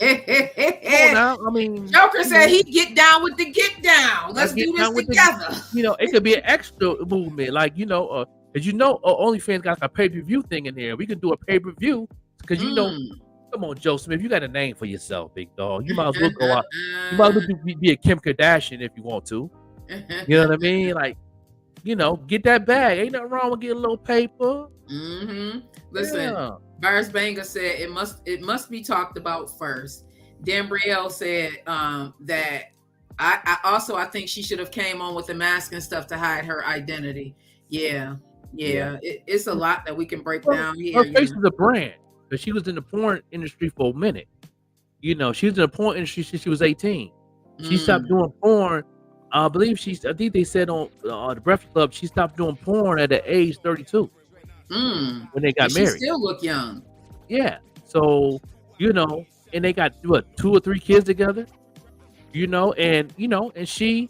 Now, Joker said he'd get down with the get down. Let's do this together. It could be an extra movement, like as OnlyFans got a pay-per-view thing in there. We can do a pay-per-view because come on, Joe Smith, you got a name for yourself, big dog. You might as well go out. You might as well be a Kim Kardashian if you want to. You know what I mean? Like, get that bag. Ain't nothing wrong with getting a little paper. Listen, Virus Banger said it must be talked about first. Dambrielle said that I think she should have came on with the mask and stuff to hide her identity. Yeah. It's a lot that we can break down here. Her face is a brand, but she was in the porn industry for a minute. She was in the porn industry since she was 18. She stopped doing porn. I think they said on the Breakfast Club, she stopped doing porn at the age 32 when they got married. She still look young. Yeah. So, and they got 2 or 3 kids together, and she,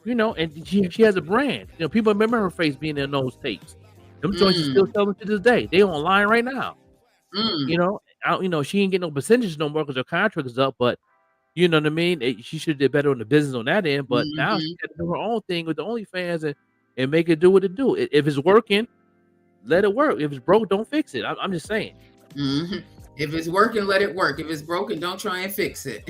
and she has a brand. People remember her face being in those tapes. Them joints are still selling to this day. They online right now. She ain't getting no percentage no more because her contract is up, but you know what I mean? She should have did better on the business on that end, but now she got to do her own thing with the OnlyFans and make it do what it do. If it's working, let it work. If it's broke, don't fix it. I'm just saying. If it's working, let it work. If it's broken, don't try and fix it.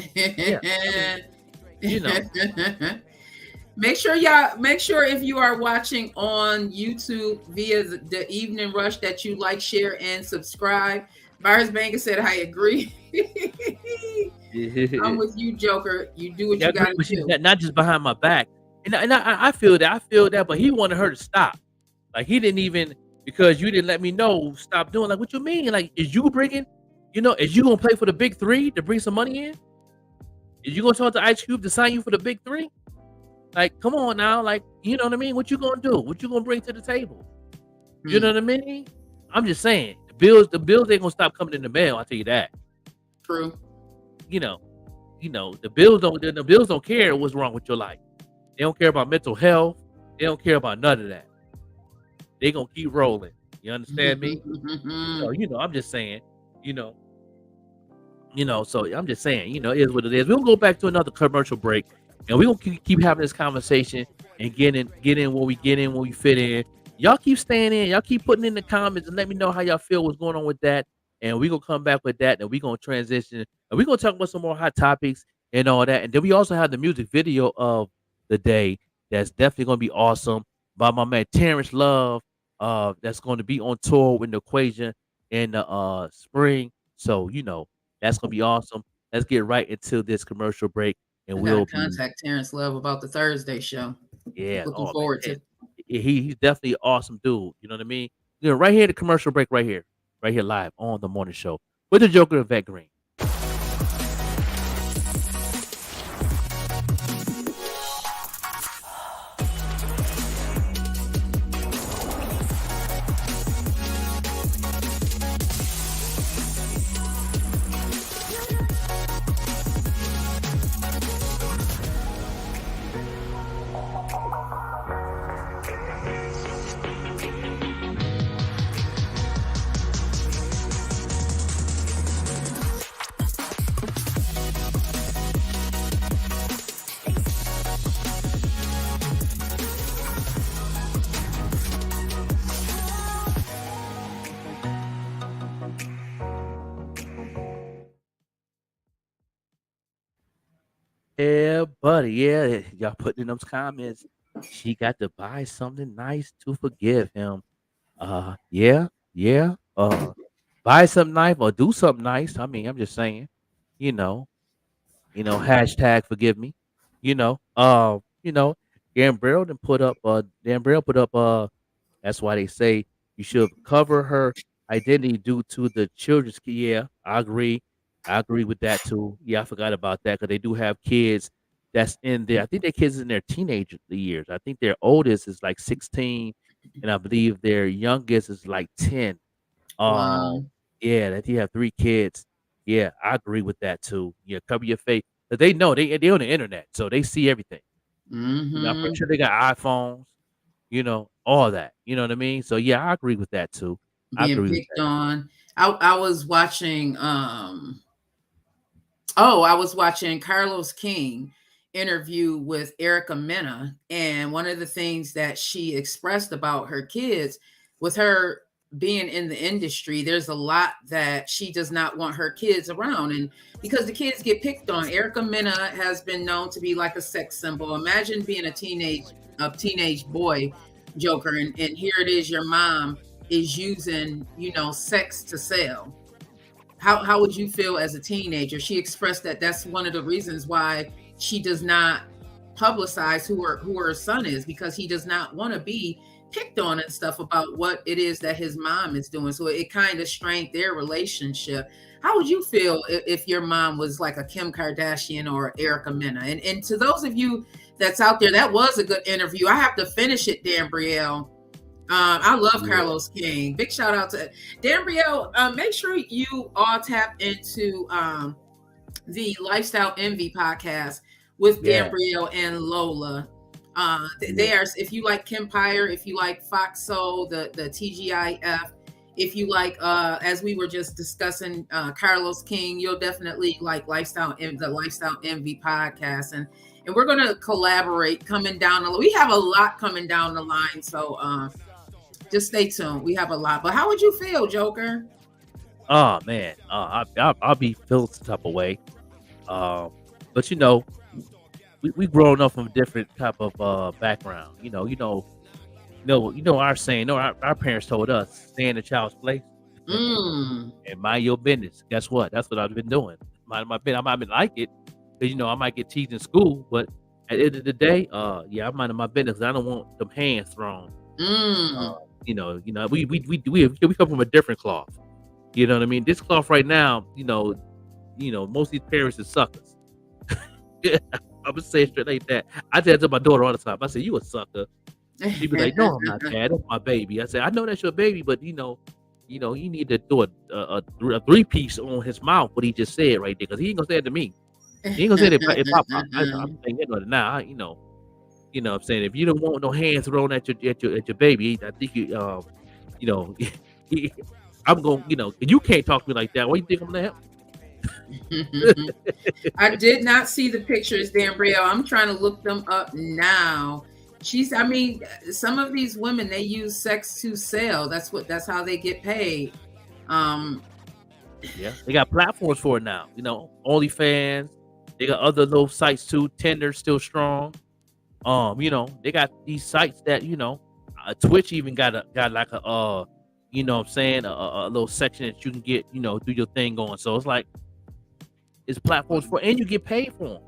Make sure if you are watching on YouTube via the Evening Rush that you like, share, and subscribe. Virus Banger said, I agree. I'm with you, Joker. You do what you got to do. Not just behind my back. And I feel that, but he wanted her to stop. Like, he didn't even, because you didn't let me know, stop doing. Like, what you mean? Like, is you bringing, is you going to play for the big 3 to bring some money in? Is you going to talk to Ice Cube to sign you for the big 3? Like, come on now. Like, you know what I mean? What you going to do? What you going to bring to the table? You know what I mean? I'm just saying. The bills ain't going to stop coming in the mail. I'll tell you that. True. The bills don't care what's wrong with your life. They don't care about mental health. They don't care about none of that. They gonna keep rolling. You understand me? So, I'm just saying, so I'm just saying, it is what it is. We'll go back to another commercial break. and we're gonna keep having this conversation and get in when we fit in. Y'all keep staying in, y'all keep putting in the comments and let me know how y'all feel, what's going on with that. And we're gonna come back with that, and we're gonna transition and we're gonna talk about some more hot topics and all that. And then we also have the music video of the day that's definitely gonna be awesome by my man Terrence Love. That's going to be on tour with the Equation in the spring. So that's gonna be awesome. Let's get right into this commercial break, and I we'll gotta contact Terrence Love about the Thursday show. Looking man, forward to. he's definitely an awesome dude. You know what I mean? Right here, the commercial break, right here live on the morning show with the Joker of Vet Green. Yeah, buddy. Yeah, y'all putting in those comments. She got to buy something nice to forgive him. Yeah, yeah. Buy something nice or do something nice. I mean, I'm just saying. You know, hashtag forgive me. You know, uh, you know, Gambrell then put up. Gambrell put up. That's why they say you should cover her identity due to the children's. Yeah, I agree. I agree with that too. Yeah, I forgot about that because they do have kids that's in there. I think their kids in their teenage years. I think their oldest is like 16, and I believe their youngest is like 10. Wow. Yeah, that you have 3 kids. Yeah, I agree with that too. Yeah, cover your face. But they know they on the internet, so they see everything. I'm pretty sure they got iPhones, all that. You know what I mean? So yeah, I agree with that too. I Being agree with picked that. on. I was watching I was watching Carlos King interview with Erica Mena, and one of the things that she expressed about her kids, with her being in the industry, there's a lot that she does not want her kids around, and because the kids get picked on. Erica Mena has been known to be like a sex symbol. Imagine being a teenage boy, Joker, and here it is, your mom is using sex to sell. How would you feel as a teenager? She expressed that that's one of the reasons why she does not publicize who her son is, because he does not want to be picked on and stuff about what it is that his mom is doing. So it kind of strained their relationship. How would you feel if your mom was like a Kim Kardashian or Erica Mena? And to those of you that's out there, that was a good interview. I have to finish it, Dan Brielle. I love Carlos King. Big shout out to Dan Brielle. Make sure you all tap into the Lifestyle Envy podcast with Dan Brielle and Lola. They are, if you like Kempire, if you like Fox Soul, the TGIF, if you like, as we were just discussing, Carlos King, you'll definitely like the Lifestyle Envy podcast. And we're going to collaborate coming down. We have a lot coming down the line. So just stay tuned. We have a lot. But how would you feel, Joker? Oh man, I'll be feeling some type of way. But we grown up from a different type of background. Our saying. Our parents told us, stay in the child's place and mind your business. Guess what? That's what I've been doing. Mind my business. I might like it because I might get teased in school, but at the end of the day, I'm minding my business. I don't want them hands thrown. We come from a different cloth. You know what I mean? This cloth right now, most of these parents are suckers. I'm gonna say it straight like that. I tell to my daughter all the time. I say, "You a sucker." She be like, "No, I'm not, Dad. That's my baby." I say, "I know that's your baby, but you need to do a 3-piece on his mouth what he just said right there, because he ain't gonna say it to me. He ain't gonna say it if Pop. I'm saying it now. I'm saying, if you don't want no hands thrown at your baby, I think I'm going. You can't talk to me like that. What do you think I'm gonna help? I did not see the pictures, Dan Brielle. I'm trying to look them up now. I mean, some of these women, they use sex to sell. That's how they get paid. Yeah, they got platforms for it now. You know, OnlyFans. They got other little sites too. Tinder's still strong. You know, they got these sites that, you know, Twitch even got like a you know what I'm saying, a little section that you can get, you know, do your thing going. So it's like it's platforms for, and you get paid for them.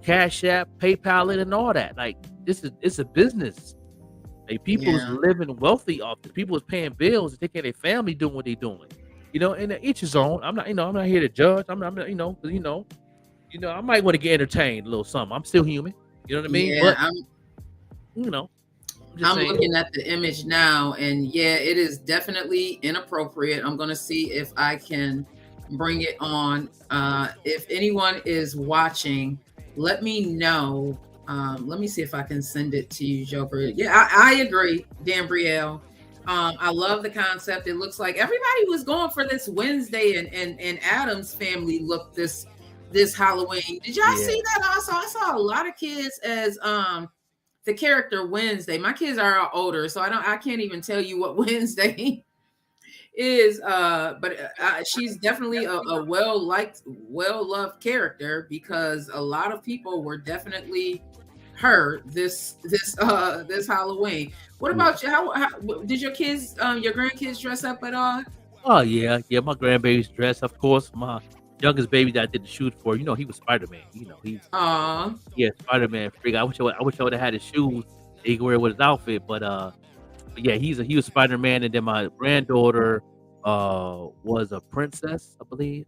Cash App, PayPal, it, and all that. Like it's a business. Like people is living wealthy off this. People is paying bills and taking their family doing what they're doing. You know, and each his own. I'm not here to judge. I'm not, you know, because you know, I might want to get entertained a little something. I'm still human. You know what I mean? Yeah, but you know, I'm looking at the image now, and yeah, it is definitely inappropriate. I'm gonna see if I can bring it on. If anyone is watching, let me know. Let me see if I can send it to you, Joker. Yeah, I agree, Dan Brielle. I love the concept. It looks like everybody was going for this Wednesday, and Adam's family looked this Halloween. Did y'all see that? Also, I saw a lot of kids as the character Wednesday. My kids are all older, so I can't even tell you what Wednesday is. But she's definitely a well-loved character, because a lot of people were definitely her this Halloween. What about you? How did your kids, your grandkids dress up at all? Oh yeah, my grandbabies dress. Of course, my youngest baby that I did the shoot for, you know, he was Spider-Man. You know, he's Spider-Man freak. I wish I would have had his shoes. He could wear with his outfit, but yeah, he was Spider-Man. And then my granddaughter was a princess, I believe.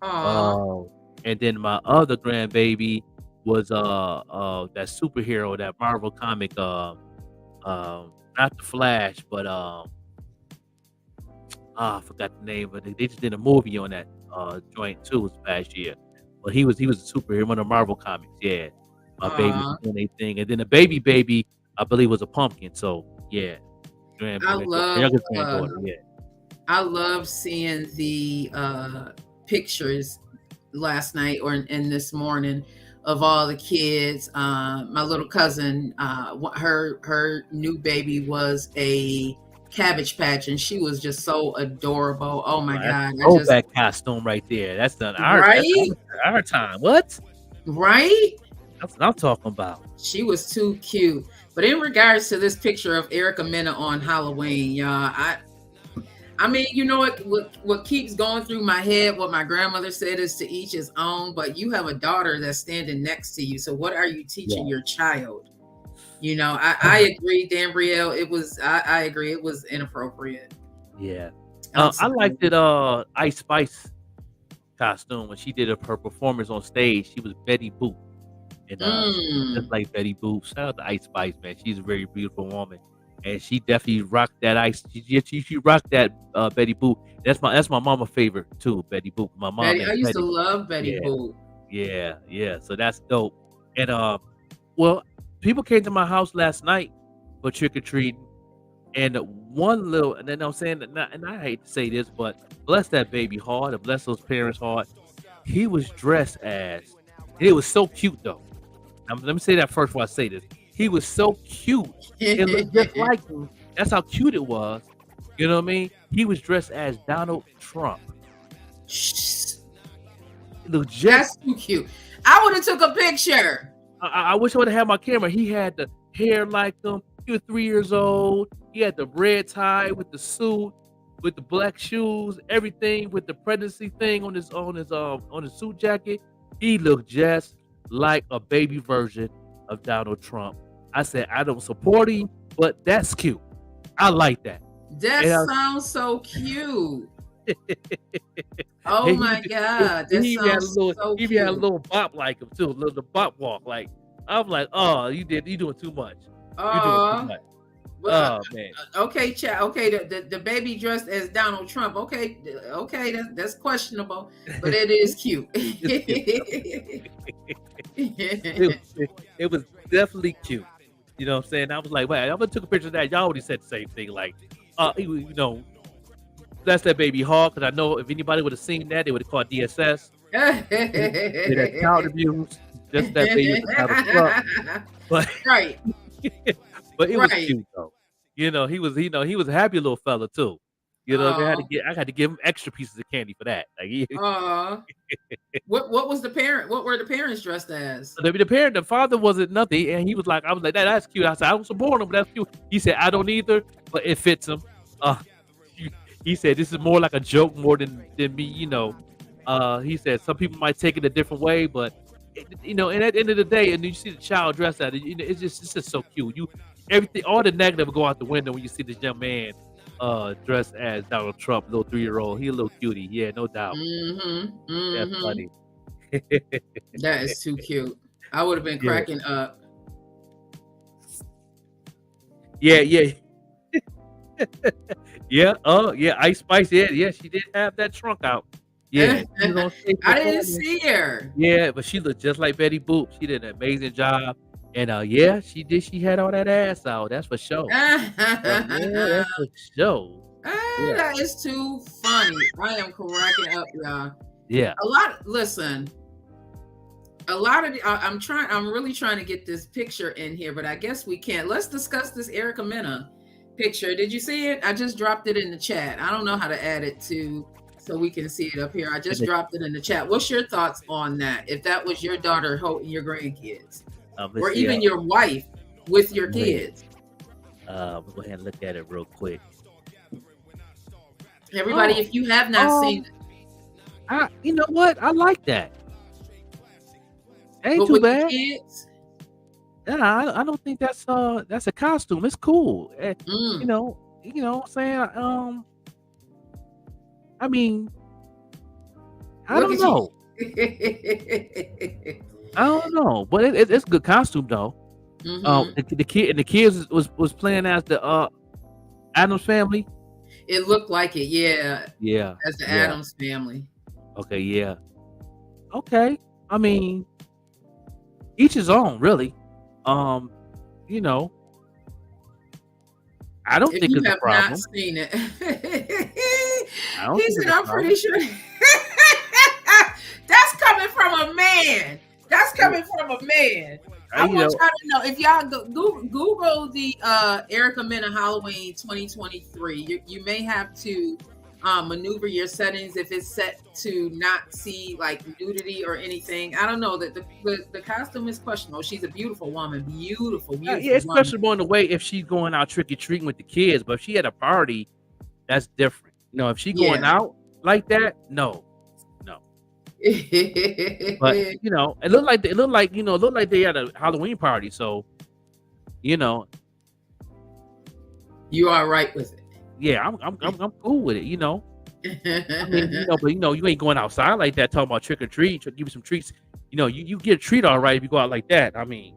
And then my other grandbaby was that superhero, that Marvel comic, not the Flash, but I forgot the name, but they just did a movie on that joint too this past year. But he was a superhero, one of the Marvel comics. Yeah, my baby's doing their thing, and then the baby, I believe, was a pumpkin. So yeah, I love seeing the pictures last night and this morning of all the kids. My little cousin, her new baby was a Cabbage Patch, and she was just so adorable. Oh my God. That costume right there. That's done our time. What? Right? That's what I'm talking about. She was too cute. But in regards to this picture of Erica Mena on Halloween, y'all, I mean, you know what keeps going through my head, what my grandmother said is to each his own, but you have a daughter that's standing next to you. So what are you teaching your child? You know, I agree, Dan Brielle. I agree, it was inappropriate. Yeah. I liked it, Ice Spice costume when she did her performance on stage. She was Betty Boop. And just like Betty Boop. Shout out to Ice Spice, man. She's a very beautiful woman. And she definitely rocked that she rocked that Betty Boop. That's my mama favorite too, Betty Boop. My mom. I used to love Betty Boop. Yeah. So that's dope. And well, people came to my house last night for trick or treating, and and then I'm saying that, and I hate to say this, but bless that baby heart, and bless those parents' heart. He was dressed as, and it was so cute though. Let me say that first before I say this. He was so cute. It looked just like him. That's how cute it was. You know what I mean? He was dressed as Donald Trump. That's too cute. I would have took a picture. I wish I would have had my camera. He had the hair like him. He was 3 years old. He had the red tie with the suit, with the black shoes, everything with the pregnancy thing on his suit jacket. He looked just like a baby version of Donald Trump. I said, I don't support him, but that's cute. I like that. That sounds so cute. Oh my God. He had a little bop like him too, the bop walk. Like, I'm like, oh, you doing too much. Oh man. Okay, chat. Okay, the baby dressed as Donald Trump. Okay, that's questionable, but it is cute. It was definitely cute. You know what I'm saying? I was like, wait, I took a picture of that. Y'all already said the same thing. Like, you know, Bless That Baby Hard, because I know if anybody would have seen that, they would have called DSS. That child abuse. Just That Baby was a title truck. But Right, but it was right. cute though. He was he was a happy little fella too. I had to give him extra pieces of candy for that. Like What was the parent? What were the parents dressed as? the father wasn't nothing, and he was like, I was like, that's cute. I said, I don't support him, but that's cute. He said, I don't either, but it fits him. He said this is more like a joke more than me. He said some people might take it a different way, but and at the end of the day, and you see the child dressed at it, it's just so cute. Everything, all the negative go out the window when you see this young man dressed as Donald Trump, little 3-year-old. He a little cutie, yeah, no doubt. That's funny. That is too cute. I would have been cracking up. Yeah. Yeah. Ice Spice. Yeah. She did have that trunk out. Yeah. I didn't see her. Yeah, but she looked just like Betty Boop. She did an amazing job. And yeah, she did. She had all that ass out. That's for sure. Yeah, that's for sure. That is too funny. I am cracking up, y'all. Yeah. I'm really trying to get this picture in here, but I guess we can't. Let's discuss this Erica Mena picture. Did you see it? I just dropped it in the chat. I don't know how to add it so we can see it up here. I just dropped it in the chat. What's your thoughts on that? If that was your daughter holding your grandkids, or even your wife with your kids? We'll go ahead and look at it real quick. Everybody, if you have not seen it, you know what? I like that. Ain't but too with bad. the kids, I don't think that's a costume. It's cool. You know what I'm saying? I mean, I don't know. I don't know, but it's a good costume though. The kids was playing as the Addams Family. It looked like it, yeah. Yeah. As the Addams Family. Okay, yeah. Okay. I mean, each his own, really. I don't think it's a problem. Not seen it. I don't He think said, it's a I'm pretty sure. That's coming from a man. That's coming from a man. I want y'all to know, if y'all Google the Erica Mena Halloween 2023, you may have to maneuver your settings if it's set to not see like nudity or anything. I don't know, that the costume is questionable. She's a beautiful woman, beautiful. Yeah, it's questionable in the way if she's going out trick or treating with the kids, but if she had a party, that's different. If she going out like that, no. But it looked like they had a Halloween party, so you are right with it. Yeah, I'm cool with it. I mean, but you ain't going outside like that talking about trick or treat. Give you some treats. You get a treat all right if you go out like that. I mean,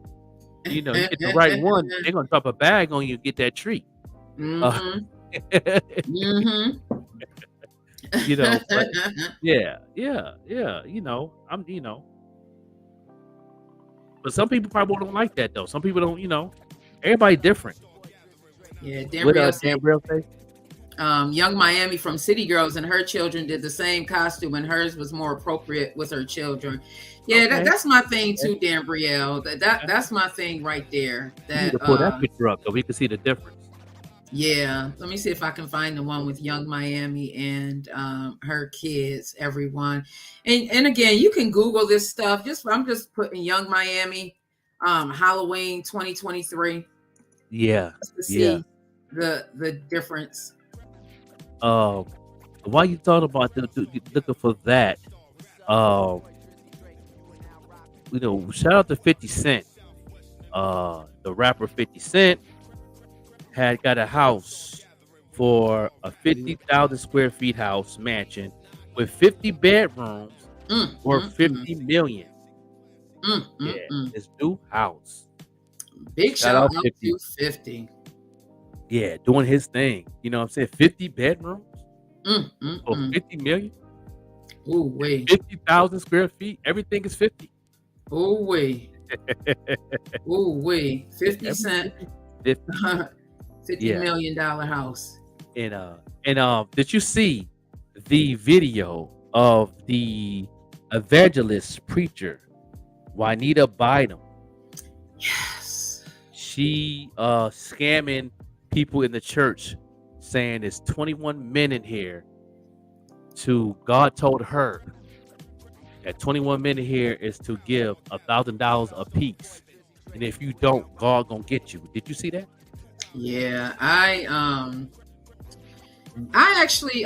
you get the right one, they're gonna drop a bag on you and get that treat. But yeah, but some people probably don't like that though. Some people don't, everybody different. Yeah, Danbrielle say? Young Miami from City Girls and her children did the same costume, and hers was more appropriate with her children. Yeah, Okay. that's my thing too, Danbrielle. That's my thing right there. You need to pull that picture up so we can see the difference. Yeah, let me see if I can find the one with Young Miami and her kids, everyone. And again, you can Google this stuff. I'm just putting Young Miami Halloween 2023. Yeah. Just to see the difference. While you thought about looking for that, shout out to 50 Cent. The rapper 50 Cent had got a house for a 50,000 square feet house mansion with 50 bedrooms for 50 million. His new house. Big shout out to 50. Yeah, doing his thing. You know what I'm saying? 50 bedrooms for 50 million. Ooh, wait. 50,000 square feet. Everything is 50. Ooh, wait. Ooh, wait. 50 Cent. $50 million house. And And did you see the video of the evangelist preacher Juanita Bynum? Yes. She scamming people in the church, saying it's 21 men in here. God told her that 21 men in here is to give $1,000 a piece, and if you don't, God gonna get you. Did you see that? Yeah, I actually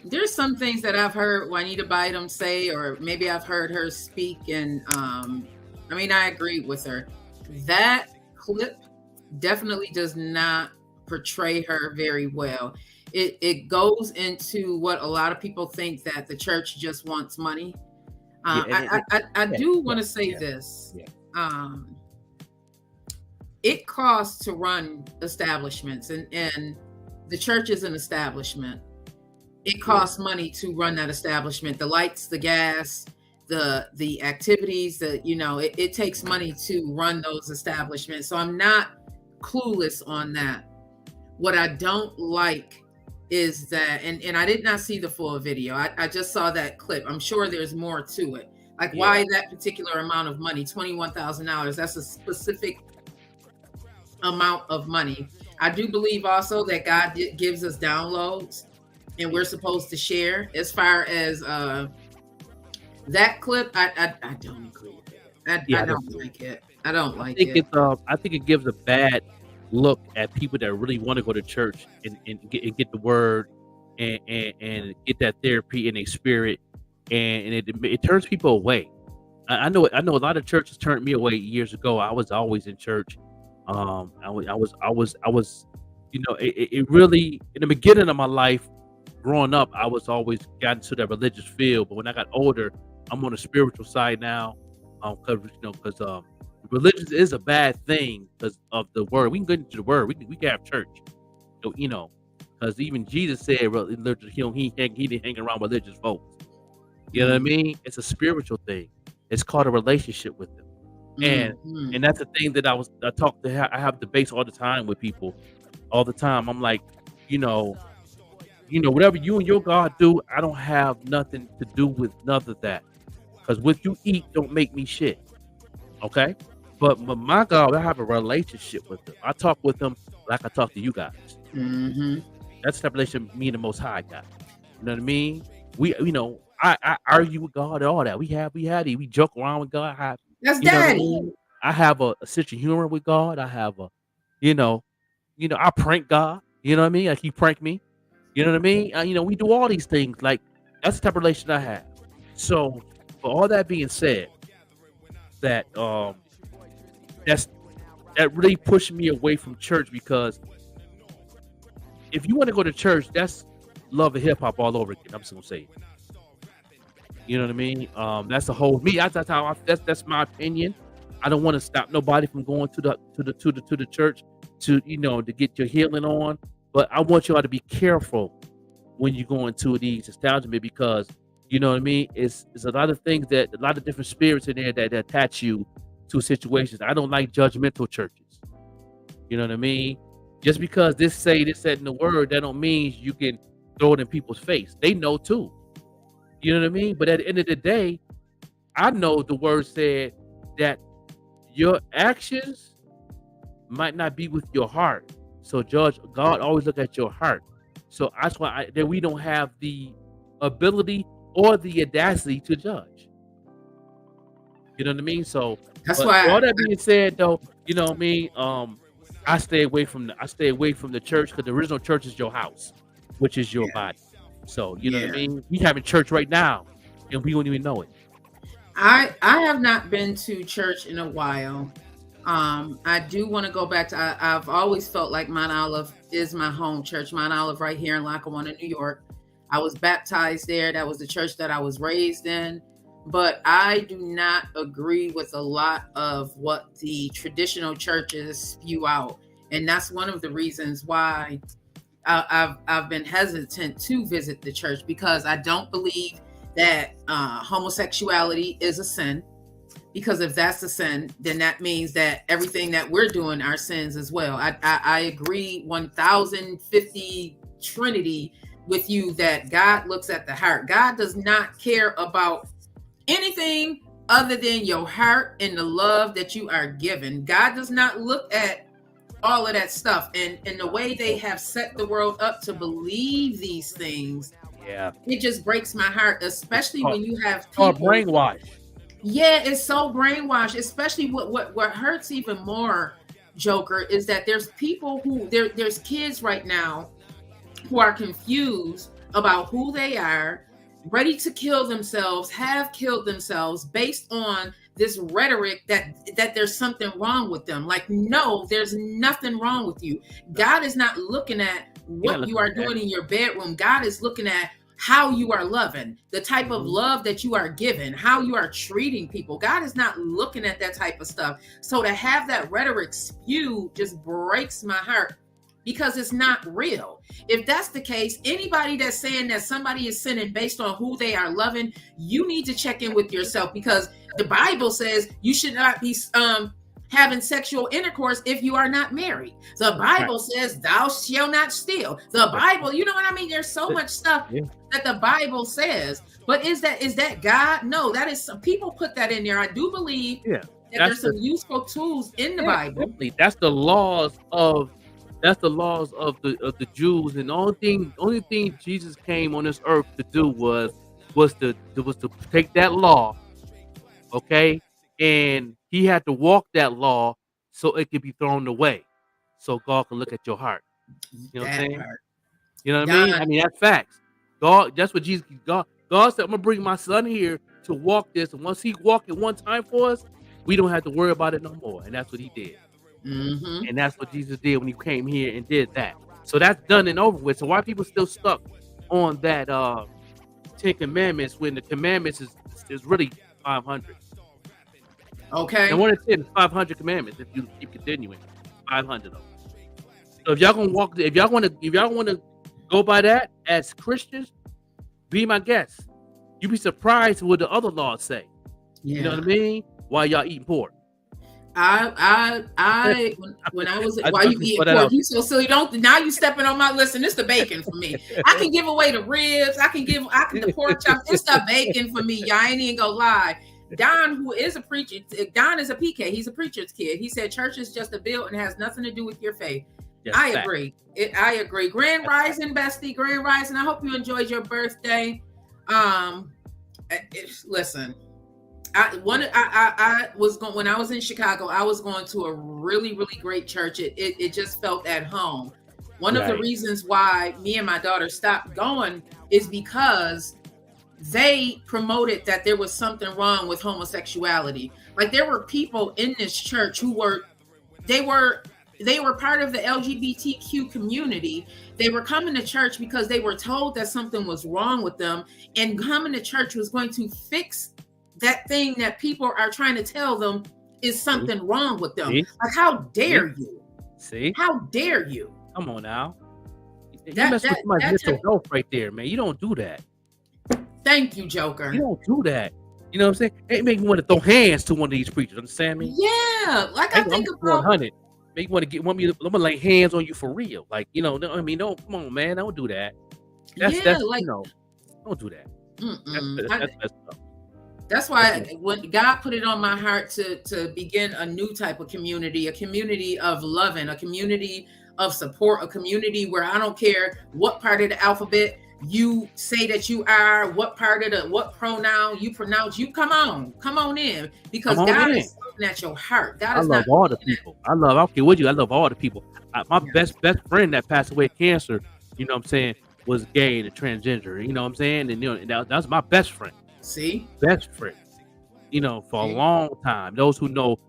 there's some things that I've heard Juanita Bynum say, or maybe I've heard her speak, and I mean, I agree with her. That clip definitely does not portray her very well. It goes into what a lot of people think, that the church just wants money. I do want to say this. Yeah. It costs to run establishments, and the church is an establishment. It costs money to run that establishment. The lights, the gas, the activities, it takes money to run those establishments. So I'm not clueless on that. What I don't like is that, and I did not see the full video. I just saw that clip. I'm sure there's more to it. Like, why that particular amount of money, $21,000? That's a specific amount of money. I do believe also that God gives us downloads, and we're supposed to share. As far as that clip, I don't agree with it. I don't like it. I don't like it. I think it gives a bad look at people that really want to go to church and get the word and get that therapy in their spirit, and it turns people away. I know a lot of churches turned me away years ago. I was always in church. I was, it really, in the beginning of my life, growing up, I was always got into that religious field. But when I got older, I'm on the spiritual side now. Because religion is a bad thing because of the word. We can get into the word. We can have church. Because even Jesus said, he didn't hang around religious folks. You know what I mean? It's a spiritual thing. It's called a relationship with them. And that's the thing that I have debates all the time with people, all the time. I'm like, whatever you and your God do, I don't have nothing to do with none of that, because what you eat don't make me shit. Okay, but my God, I have a relationship with him. I talk with him like I talk to you guys. That's the relationship me and the Most High got. You know what I mean? I argue with God and all that. We joke around with God. That's daddy. I have a sense of humor with God. I have I prank God. You know what I mean? Like, he pranked me. You know what I mean? We do all these things. Like, that's the type of relation I have. So, for all that being said, that really pushed me away from church, because if you want to go to church, that's love of hip hop all over again. I'm just gonna say it. You know what I mean? That's the whole me. That's my opinion. I don't want to stop nobody from going to the church to get your healing on, but I want y'all to be careful when you go into these establishments, because you know what I mean. It's a lot of things, a lot of different spirits in there that attach you to situations. I don't like judgmental churches. You know what I mean? Just because this said in the word, that don't mean you can throw it in people's face. They know too. You know what I mean? But at the end of the day, I know the word said that your actions might not be with your heart. So God always look at your heart. So that's why that we don't have the ability or the audacity to judge. You know what I mean? So that's why. All that being said, though, you know what I mean? I stay away from the church, because the original church is your house, which is your body. So you know what I mean? We having church right now, and we don't even know it. I have not been to church in a while. I do want to go back to. I've always felt like Mount Olive is my home church. Mount Olive, right here in Lackawanna, New York. I was baptized there. That was the church that I was raised in. But I do not agree with a lot of what the traditional churches spew out, and that's one of the reasons why I've been hesitant to visit the church, because I don't believe that homosexuality is a sin. Because if that's a sin, then that means that everything that we're doing are sins as well. I agree 1050 Trinity with you that God looks at the heart. God does not care about anything other than your heart and the love that you are given. God does not look at all of that stuff, and the way they have set the world up to believe these things, it just breaks my heart, especially when you have people brainwashed. Yeah, it's so brainwashed. Especially what hurts even more, Joker, is that there's people who there's kids right now who are confused about who they are, ready to kill themselves, have killed themselves based on this rhetoric that there's something wrong with them. Like, no, there's nothing wrong with you. God is not looking at what you are doing in your bedroom. God is looking at how you are loving, the type of love that you are giving, how you are treating people. God is not looking at that type of stuff. So to have that rhetoric spewed just breaks my heart, because it's not real. If that's the case, anybody that's saying that somebody is sinning based on who they are loving, you need to check in with yourself, because the Bible says you should not be having sexual intercourse if you are not married. The Bible says thou shalt not steal. The Bible, you know what I mean? There's so much stuff that the Bible says. But is that God? No, that is some people put that in there. I do believe that there's some useful tools in the Bible. Definitely. That's the laws of the Jews, and the only thing Jesus came on this earth to do was to take that law, okay, and he had to walk that law so it could be thrown away, so God can look at your heart. You know what I'm saying? You know what I mean? I mean, that's facts. God, that's what Jesus. God said, "I'm gonna bring my son here to walk this, and once he walked it one time for us, we don't have to worry about it no more." And that's what he did. And that's what Jesus did when he came here and did that. So that's done and over with. So why are people still stuck on that 10 commandments when the commandments is really 500? Okay. And one of 10 is 500 commandments if you keep continuing. 500 of them. So if y'all want to go by that as Christians, be my guest. You'd be surprised what the other laws say. You know what I mean? While y'all eating pork. When I was while you eat pork, you so silly. Now you stepping on my list, and it's the bacon for me. I can give away the ribs, I can the pork chops. It's the bacon for me. Y'all ain't even gonna lie. Don, who is a preacher, Don is a PK. He's a preacher's kid. He said church is just a bill and has nothing to do with your faith. Yes, I agree. I agree. Grand Rising, bestie. Grand Rising. I hope you enjoyed your birthday. Listen. I was going when I was in Chicago. I was going to a really, really great church. It just felt at home. One of the reasons why me and my daughter stopped going is because they promoted that there was something wrong with homosexuality. Like, there were people in this church who were part of the LGBTQ community. They were coming to church because they were told that something was wrong with them, and coming to church was going to fix that thing that people are trying to tell them is something wrong with them. Like, how dare you? See? How dare you? Come on now. You mess with my mental health right there, man. You don't do that. Thank you, Joker. You don't do that. You know what I'm saying? It make me want to throw hands to one of these preachers. Understand me? Yeah. Like, I think about 100. Make me want to I'm gonna lay hands on you for real. Like, you know, I mean, don't come on, man. Don't do that. That's like, you know, don't do that. That's That's why when God put it on my heart to begin a new type of community, a community of loving, a community of support, a community where I don't care what part of the alphabet you say that you are, what pronoun you pronounce, you come on in, because God is looking at your heart. God is love all the people. I love all the people. My best friend that passed away of cancer, you know what I'm saying, was gay and transgender, you know what I'm saying? And you know, that was my best friend. See? Best friend. You know, for a long time. Those who know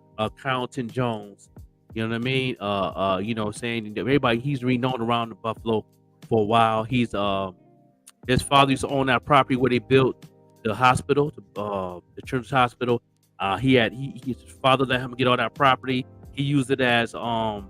Carlton Jones, you know what I mean? You know what I'm saying? Everybody, he's renowned around the Buffalo for a while. He's his father used to own that property where they built the hospital, the children's hospital. His father let him get all that property. He used it as to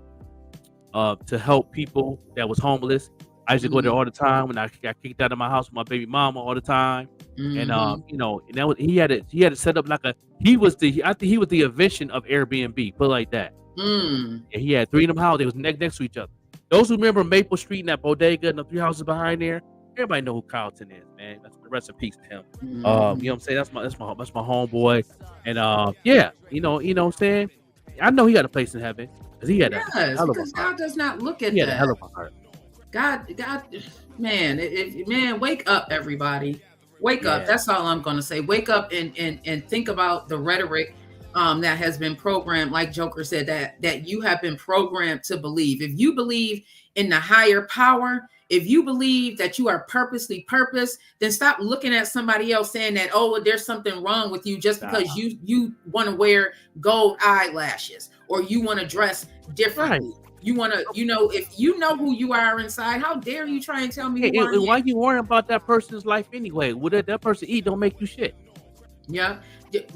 help people that was homeless. I used to go there all the time when I got kicked out of my house with my baby mama all the time. And you know, and that was, he had to set up like he was the invention of Airbnb, put it like that. And he had 3 of them houses. They was next to each other. Those who remember Maple Street and that bodega and the 3 houses behind there, Everybody know who Carlton is, man. That's rest in peace to him. You know Mhm. what I'm saying? That's my homeboy. And yeah, you know what I'm saying? I know he got a place in heaven because he had a Yes, hell of a because heart. God does not look at He had a that. hell of a heart. God, man, man, wake up, everybody. Wake up. Yeah. That's all I'm gonna say. Wake up and think about the rhetoric that has been programmed, like Joker said, that you have been programmed to believe. If you believe in the higher power, if you believe that you are purposely purposed, then stop looking at somebody else saying that, oh, there's something wrong with you just because you want to wear gold eyelashes or you want to dress differently. Right. You want to, if you know who you are inside, how dare you try and tell me Hey, who I and why am? you worrying about that person's life anyway? What that person eat don't make you shit. Yeah.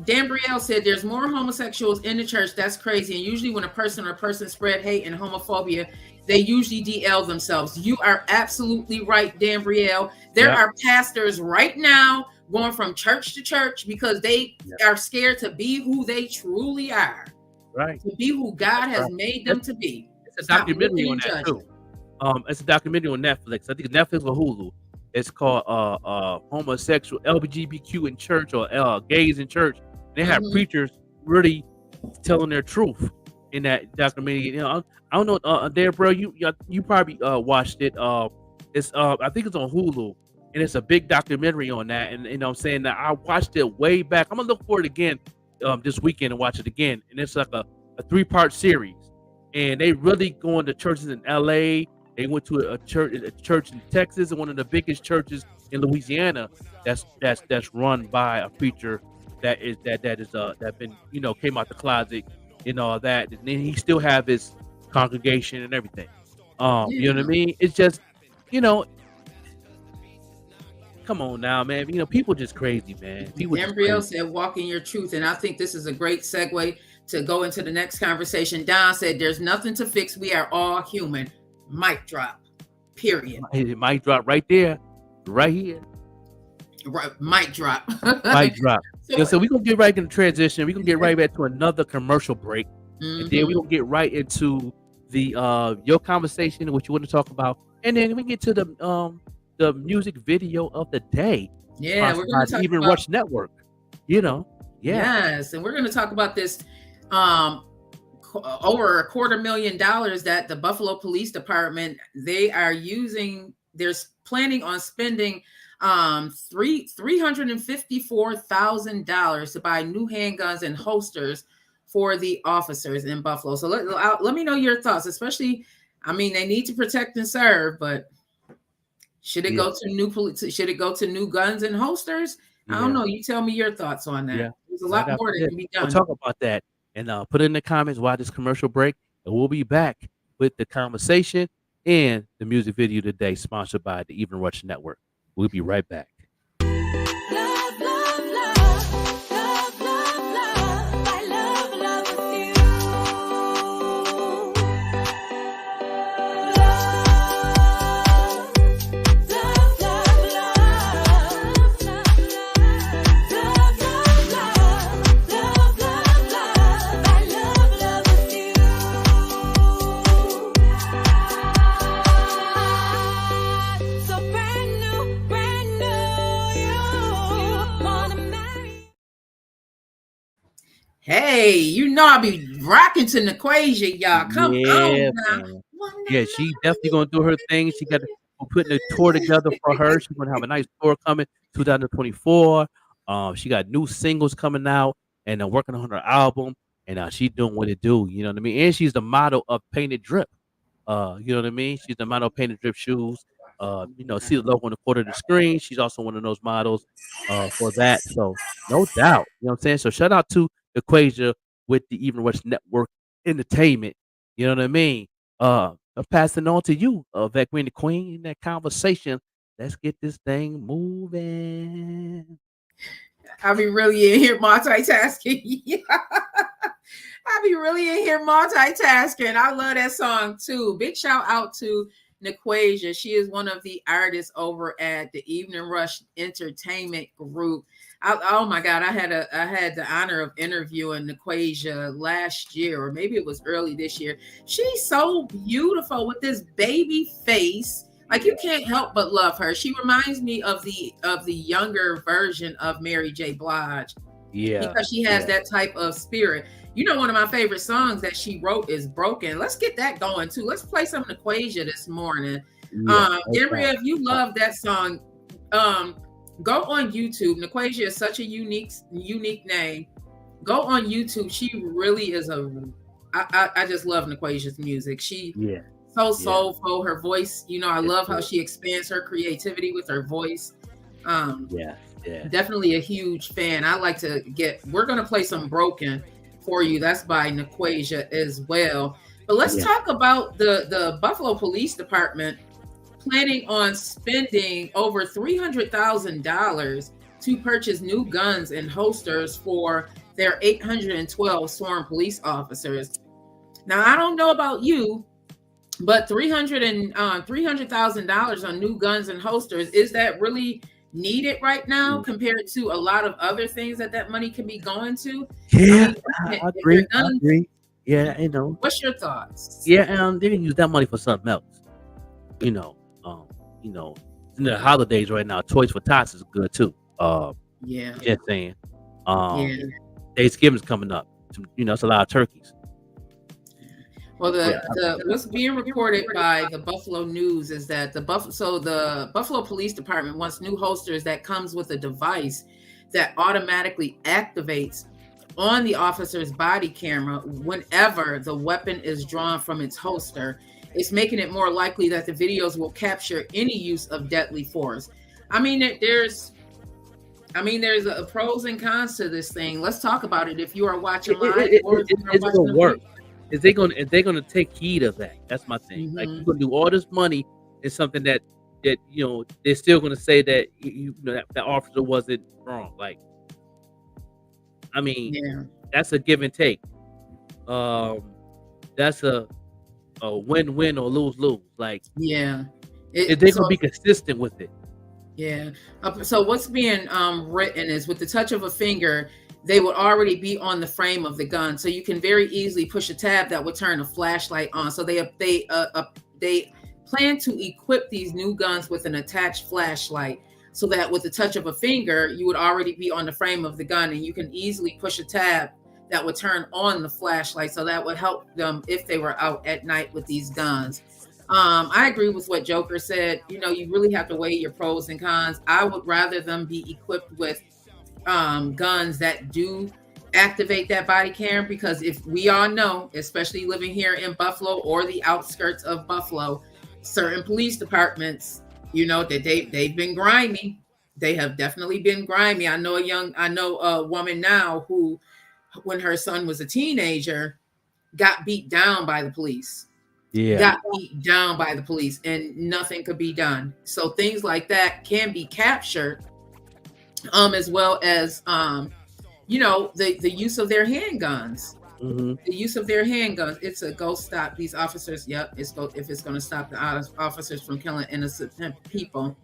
Dan Brielle said there's more homosexuals in the church. That's crazy. And usually when a person spread hate and homophobia, they usually DL themselves. You are absolutely right, Dan Brielle. There are pastors right now going from church to church because they are scared to be who they truly are. Right. To be who God has made them to be. It's a documentary on that too. It's a documentary on Netflix. I think it's Netflix or Hulu. It's called homosexual LGBTQ in church or gays in church. They have preachers really telling their truth in that documentary. You know, I don't know, there, bro. You probably watched it. It's I think it's on Hulu, and it's a big documentary on that. And you know, what I'm saying that I watched it way back. I'm gonna look for it again this weekend and watch it again. And it's like a 3-part series. And they really going to churches in LA. They went to a church in Texas, and one of the biggest churches in Louisiana. That's run by a preacher that been came out the closet and all that. And then he still have his congregation and everything. You know what I mean? It's just, come on now, man. People just crazy, man. Embryo said, walk in your truth. And I think this is a great segue to go into the next conversation. Don said, there's nothing to fix. We are all human. Mic drop. Period. It might drop right there, right here. Right, mic drop. Mic drop. So we're going to get right into transition. We're going to get right back to another commercial break. And then we're going to get right into the your conversation, what you want to talk about. And then we get to the music video of the day. Yeah, we're going to talk Even about Rush Network. Yes, and we're going to talk about this over $250,000 that the Buffalo Police Department, they're planning on spending $354,000 to buy new handguns and holsters for the officers in Buffalo. So let me know your thoughts, especially, they need to protect and serve, but should it go to new police? Should it go to new guns and holsters? I don't know. You tell me your thoughts on that. Yeah. There's a lot more that can be done. We'll talk about that and put it in the comments while this commercial break, and we'll be back with the conversation and the music video today, sponsored by the Even Rush Network. We'll be right back. Hey, I be rocking to Naquasia, y'all. Come on now. Yeah, she definitely gonna do her thing. She got putting a tour together for her. She's gonna have a nice tour coming 2024. She got new singles coming out and working on her album. And she's doing what it do. You know what I mean? And she's the model of Painted Drip. You know what I mean? She's the model of Painted Drip shoes. See the logo on the corner of the screen. She's also one of those models for that. So no doubt. You know what I'm saying? So shout out to Equasia with the Even Rush Network Entertainment. You know what I mean? I'm passing on to you, Vec Queen, the Queen, in that conversation. Let's get this thing moving. I be really in here multitasking. I be really in here multitasking. I love that song too. Big shout out to Naquasia. She is one of the artists over at the Evening Rush Entertainment Group. Oh my God, I had the honor of interviewing Naquasia last year, or maybe it was early this year. She's so beautiful with this baby face, Like you can't help but love her. She reminds me of the younger version of Mary J. Blige Yeah, because she has yeah, that type of spirit. You know, one of my favorite songs that she wrote is "Broken." Let's get that going too. Let's play some Naquasia this morning. yeah. Gabrielle, if you love that song, go on YouTube. Naquasia is such a unique name. Go on YouTube. She really is I just love Naquasia's music. She Yeah, so yeah. soulful. Her voice, you know, I love how she expands her creativity with her voice. Yeah, yeah. Definitely a huge fan. I like to we're gonna play some Broken for you. That's by Naquasia as well. But let's Yeah. talk about the Buffalo Police Department planning on spending over $300,000 to purchase new guns and holsters for their 812 sworn police officers. Now, I don't know about you, but $300,000 on new guns and holsters, is that really needed right now compared to a lot of other things that money can be going to? Yeah, I mean, I if agree. they're I guns, agree. Yeah, you know. what's your thoughts? Yeah, they can use that money for something else. You know, in the holidays right now, Toys for Tots is good too. Yeah. Just saying. Yeah. Thanksgiving's coming up. You know, it's a lot of turkeys. Well, what's being reported by the Buffalo News is that the Buffalo Police Department wants new holsters that comes with a device that automatically activates on the officer's body camera whenever the weapon is drawn from its holster. It's making it more likely that the videos will capture any use of deadly force. I mean, there's a pros and cons to this thing. Let's talk about it. If you are watching live, or if you are It's watching gonna the work. video. Is they gonna take heed of that? That's my thing. Like Mhm. you're gonna do all this money is something that you know they're still gonna say that you know that officer wasn't wrong. Like, I mean, Yeah. that's a give and take. That's a win-win or lose-lose. Like, Yeah. if they're gonna be consistent with it. Yeah. So what's being written is with the touch of a finger, they would already be on the frame of the gun. So you can very easily push a tab that would turn a flashlight on. So they plan to equip these new guns with an attached flashlight so that with the touch of a finger, you would already be on the frame of the gun and you can easily push a tab that would turn on the flashlight. So that would help them if they were out at night with these guns. I agree with what Joker said. You know, you really have to weigh your pros and cons. I would rather them be equipped with guns that do activate that body cam, because if we all know, especially living here in Buffalo or the outskirts of Buffalo, certain police departments, you know, that they've been grimy. They have definitely been grimy. I know a woman now who, when her son was a teenager, got beat down by the police. Yeah. Got beat down by the police and nothing could be done. So things like that can be captured, as well as you know, the use of their handguns. Mm-hmm. The use of their handguns. It's a go stop these officers. Yep, if it's going to stop the officers from killing innocent people.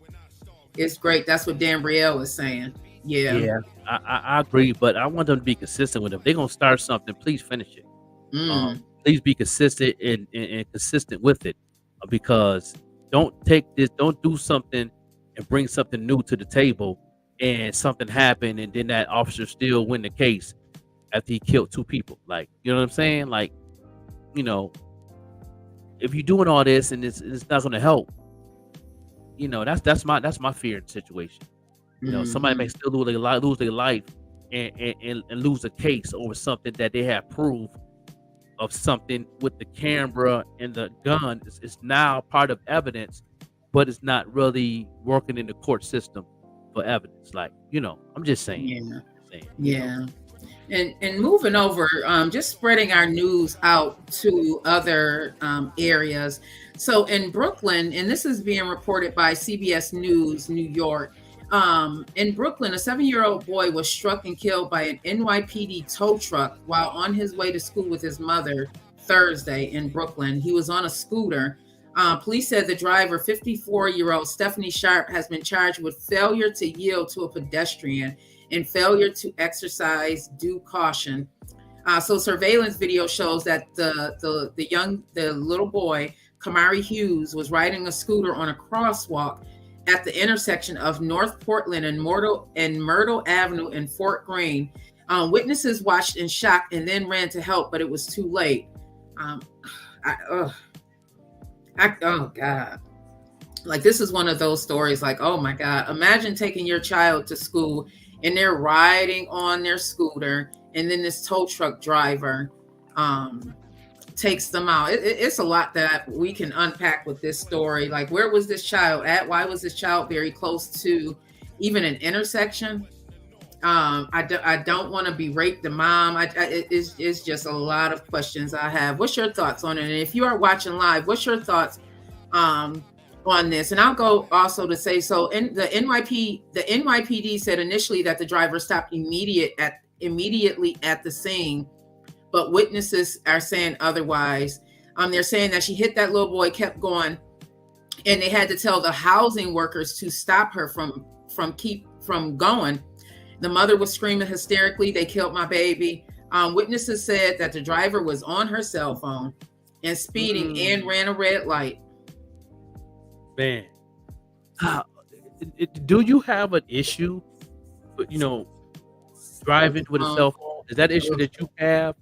It's great. That's what Dan Brielle is saying. Yeah. Yeah, I agree, but I want them to be consistent with it. If they're gonna start something, please finish it. Please be consistent and consistent with it, because don't do something and bring something new to the table and something happened and then that officer still win the case after he killed 2 people. Like, you know what I'm saying? Like, you know, if you're doing all this and it's not going to help, you know, that's my fear in the situation. You know, somebody may still lose their life and lose a case over something that they have proof of, something with the camera and the gun. It's now part of evidence, but it's not really working in the court system for evidence. Like, you know, I'm just saying. Yeah. And moving over, just spreading our news out to other areas. So in Brooklyn, and this is being reported by CBS News New York, in Brooklyn, a 7-year-old boy was struck and killed by an NYPD tow truck while on his way to school with his mother Thursday in Brooklyn. He was on a scooter. Police said the driver, 54-year-old Stephanie Sharp, has been charged with failure to yield to a pedestrian and failure to exercise due caution. So surveillance video shows that the little boy Kamari Hughes, was riding a scooter on a crosswalk at the intersection of North Portland and Myrtle Avenue in Fort Greene. Witnesses watched in shock and then ran to help, but it was too late. Oh God. Like, this is one of those stories, like, oh my God, imagine taking your child to school and they're riding on their scooter, and then this tow truck driver takes them out. It's a lot that we can unpack with this story. Like, where was this child at? Why was this child very close to even an intersection? I don't want to berate the mom. It's just a lot of questions I have. What's your thoughts on it? And if you are watching live, what's your thoughts on this? And I'll go also to say, so in the NYPD said initially that the driver stopped immediately at the scene, but witnesses are saying otherwise. They're saying that she hit that little boy, kept going, and they had to tell the housing workers to stop her from going. The mother was screaming hysterically, "They killed my baby." Witnesses said that the driver was on her cell phone and speeding and ran a red light. Man, do you have an issue, driving with a cell phone? Is that an issue that you have?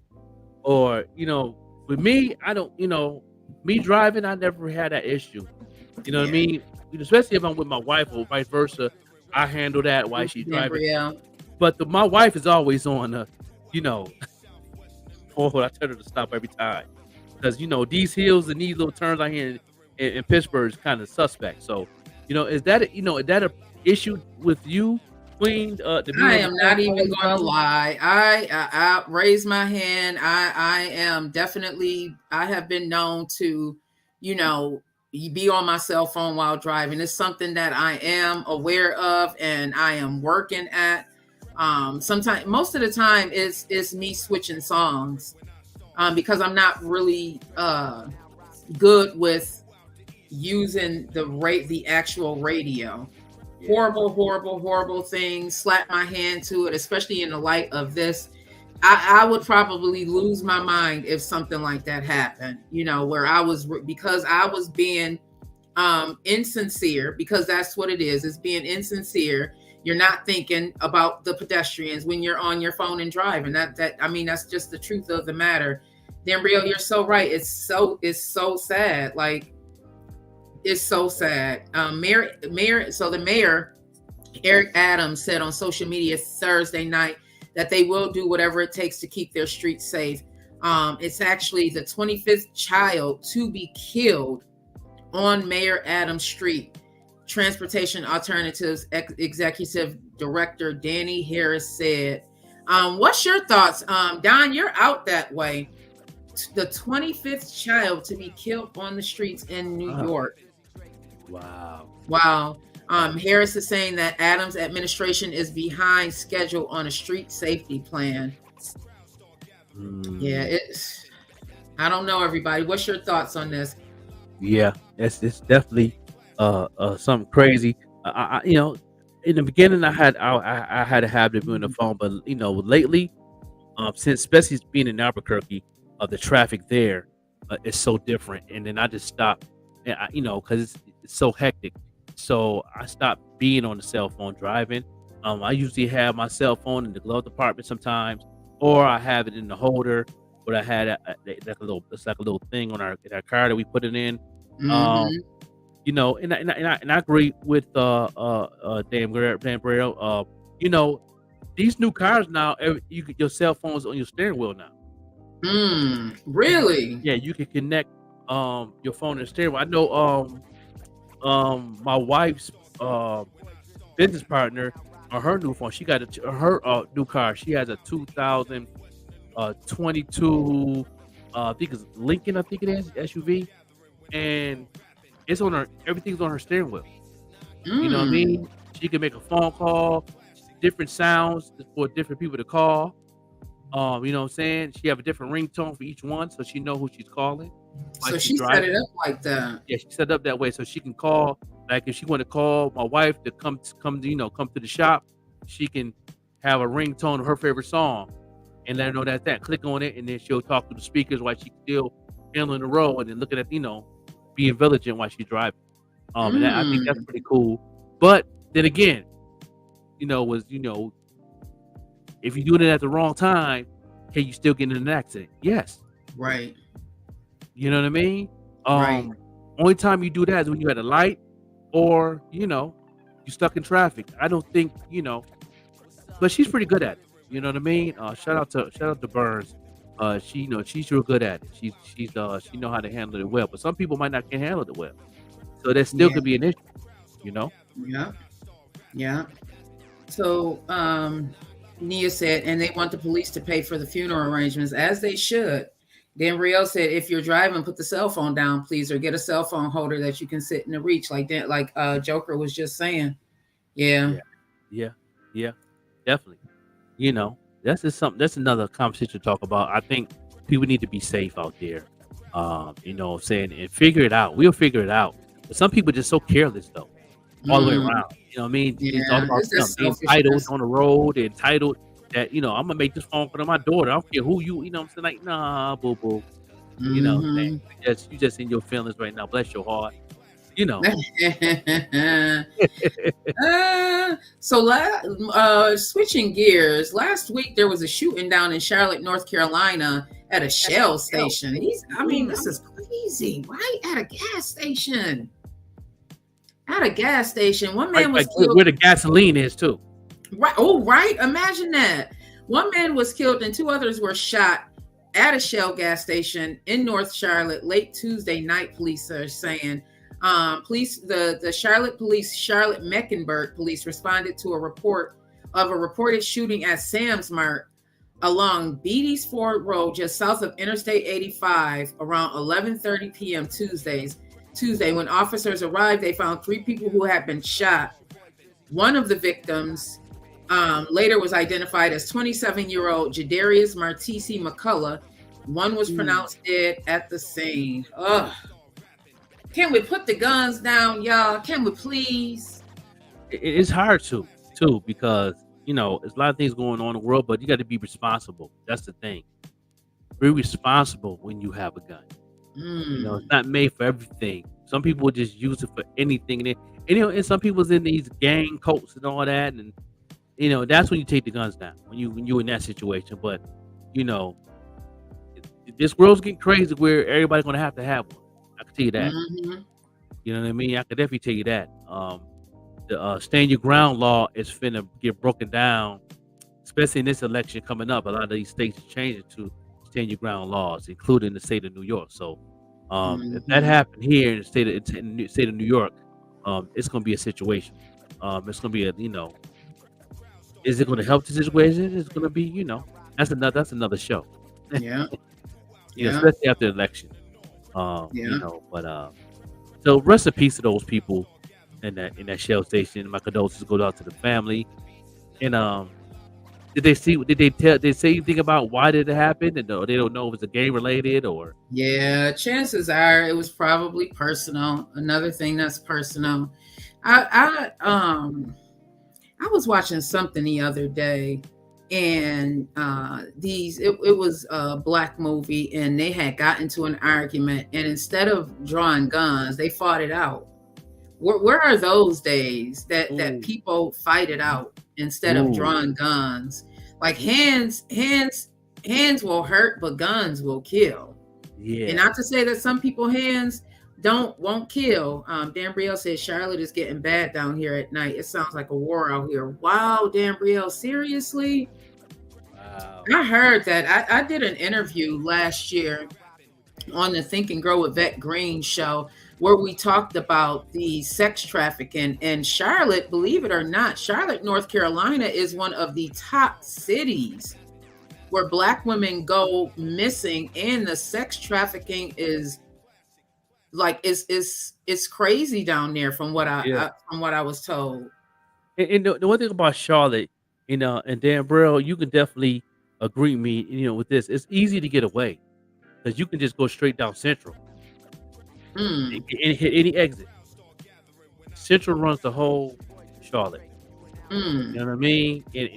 Or, with me, I don't, me driving, I never had that issue. You know what I mean? Especially if I'm with my wife or vice versa, I handle that while she's driving. Yeah. But my wife is always on, I tell her to stop every time. Because, these hills and these little turns out here in Pittsburgh is kind of suspect. So, is that an issue with you, Queen? I am not even going to lie. I raise my hand. I am definitely, I have been known to, be on my cell phone while driving. It's something that I am aware of and I am working at. Sometimes, most of the time, it's me switching songs because I'm not really good with using the actual radio. Horrible things. Slap my hand to it, especially in the light of this. I would probably lose my mind if something like that happened, where because I was being insincere, because that's what it is. It's being insincere. You're not thinking about the pedestrians when you're on your phone and driving. That's just the truth of the matter. Then, Real, you're so right. It's so sad. Like, it's so sad. The mayor, Eric Adams, said on social media Thursday night that they will do whatever it takes to keep their streets safe. It's actually the 25th child to be killed on Mayor Adams Street. Transportation Alternatives Executive Director Danny Harris said. What's your thoughts? Don, you're out that way. The 25th child to be killed on the streets in New York. Wow. Harris is saying that Adams' administration is behind schedule on a street safety plan. Yeah, I don't know, everybody. What's your thoughts on this? Yeah, it's definitely something crazy. In the beginning, I had a habit of doing the phone, but lately, since especially being in Albuquerque, the traffic there is so different, and then I just stopped, because it's so hectic. So I stopped being on the cell phone driving. I usually have my cell phone in the glove compartment sometimes, or I have it in the holder. But I had it's like a little thing in our car that we put it in. And I agree with Dan Braille. These new cars now, your cell phone's on your steering wheel now. Really? Yeah, you can connect your phone to the steering wheel. I know my wife's business partner on her new phone, she got her new car. She has a 2022 I think it's Lincoln, I think it is, SUV, and it's on her, everything's on her steering wheel. You know what I mean? She can make a phone call, different sounds for different people to call. You know what I'm saying? She have a different ringtone for each one, so she know who she's calling. So she set it up like that. Yeah, she set it up that way, so she can call. Like if she want to call my wife to come to the shop, she can have a ringtone of her favorite song and let her know that. Click on it, and then she'll talk to the speakers while she's still handling the road and then looking at being vigilant while she's driving. And I think that's pretty cool. But then again, if you're doing it at the wrong time, can you still get in an accident? Yes. Right. You know what I mean? Right. Only time you do that is when you're at a light or, you're stuck in traffic. I don't think, but she's pretty good at it. You know what I mean? Shout out to Burns. She's real good at it. She know how to handle it well. But some people might not can handle it well. So that still could be an issue, Yeah. Yeah. So Nia said, and they want the police to pay for the funeral arrangements, as they should. Dan Riel said, if you're driving, put the cell phone down, please, or get a cell phone holder that you can sit in the reach, like that, like Joker was just saying. Yeah, definitely. That's just something. That's another conversation to talk about. I think people need to be safe out there. Saying and figure it out. We'll figure it out. But some people are just so careless though, all the way around. You know what I mean? It's all about being entitled on the road, entitled that I'm gonna make this phone call to my daughter. I don't care who you. I'm saying, like, nah, boo boo. You just in your feelings right now. Bless your heart. So switching gears, last week there was a shooting down in Charlotte, North Carolina at a Shell station. This is crazy. Why at a gas station? One man was killed where the gasoline is too. Right. Oh, right. Imagine that. One man was killed and two others were shot at a Shell gas station in North Charlotte late Tuesday night, police are saying. The Charlotte Mecklenburg police responded to a report of a reported shooting at Sam's Mart along Beatty's Ford Road, just south of Interstate 85, around 11:30 p.m. Tuesday. When officers arrived, they found 3 people who had been shot. One of the victims later was identified as 27-year-old Jadarius Martisi McCullough. One was pronounced dead at the scene. Ugh. Can we put the guns down, y'all? Can we please? It's hard too, because there's a lot of things going on in the world, but you got to be responsible. That's the thing. Be responsible when you have a gun. It's not made for everything. Some people will just use it for anything, and some people's in these gang coats and all that, and that's when you take the guns down when you're in that situation. But this world's getting crazy where everybody's gonna have to have one. I can tell you that. You know what I mean? I can definitely tell you that. The stand your ground law is finna get broken down, especially in this election coming up. A lot of these states are changing to stand your ground laws, including the state of New York. So if that happened here in the state of New York, it's gonna be a situation. It's gonna be is it gonna help the situation? It's gonna be, that's another show. Yeah. Especially after the election. So rest in peace to those people in that Shell station. My condolences go out to the family. And did they say anything about why did it happen? And they don't know if it's a gang related or. Yeah, chances are it was probably personal. Another thing that's personal. I was watching something the other day, and it was a black movie, and they had got into an argument, and instead of drawing guns, they fought it out. Where are those days that people fight it out instead of drawing guns? Like hands will hurt, but guns will kill. Yeah. And not to say that some people hands won't kill. Dan Brielle says Charlotte is getting bad down here at night. It sounds like a war out here. Wow, Dan Brielle, seriously? Wow. I heard that. I did an interview last year on the Think and Grow with Vet Green show where we talked about the sex trafficking. And Charlotte, believe it or not, Charlotte, North Carolina is one of the top cities where Black women go missing, and the sex trafficking is like it's crazy down there from what I was told. And the one thing about Charlotte, and Dan Brielle, you can definitely agree with me, with this. It's easy to get away because you can just go straight down Central and hit any exit. Central runs the whole Charlotte. You know what I mean? And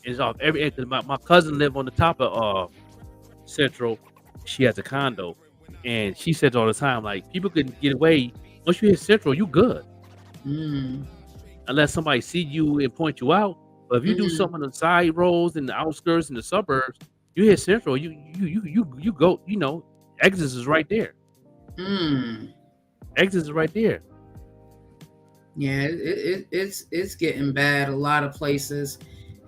it's off every exit. My cousin lived on the top of Central. She has a condo, And she says all the time, like, people can get away once you hit Central, you good. Mm. Unless somebody see you and point you out. But if you do something on the side roads and the outskirts and the suburbs, you hit Central, you go, exit is right there. Mm. Exit is right there. Yeah, it's getting bad a lot of places.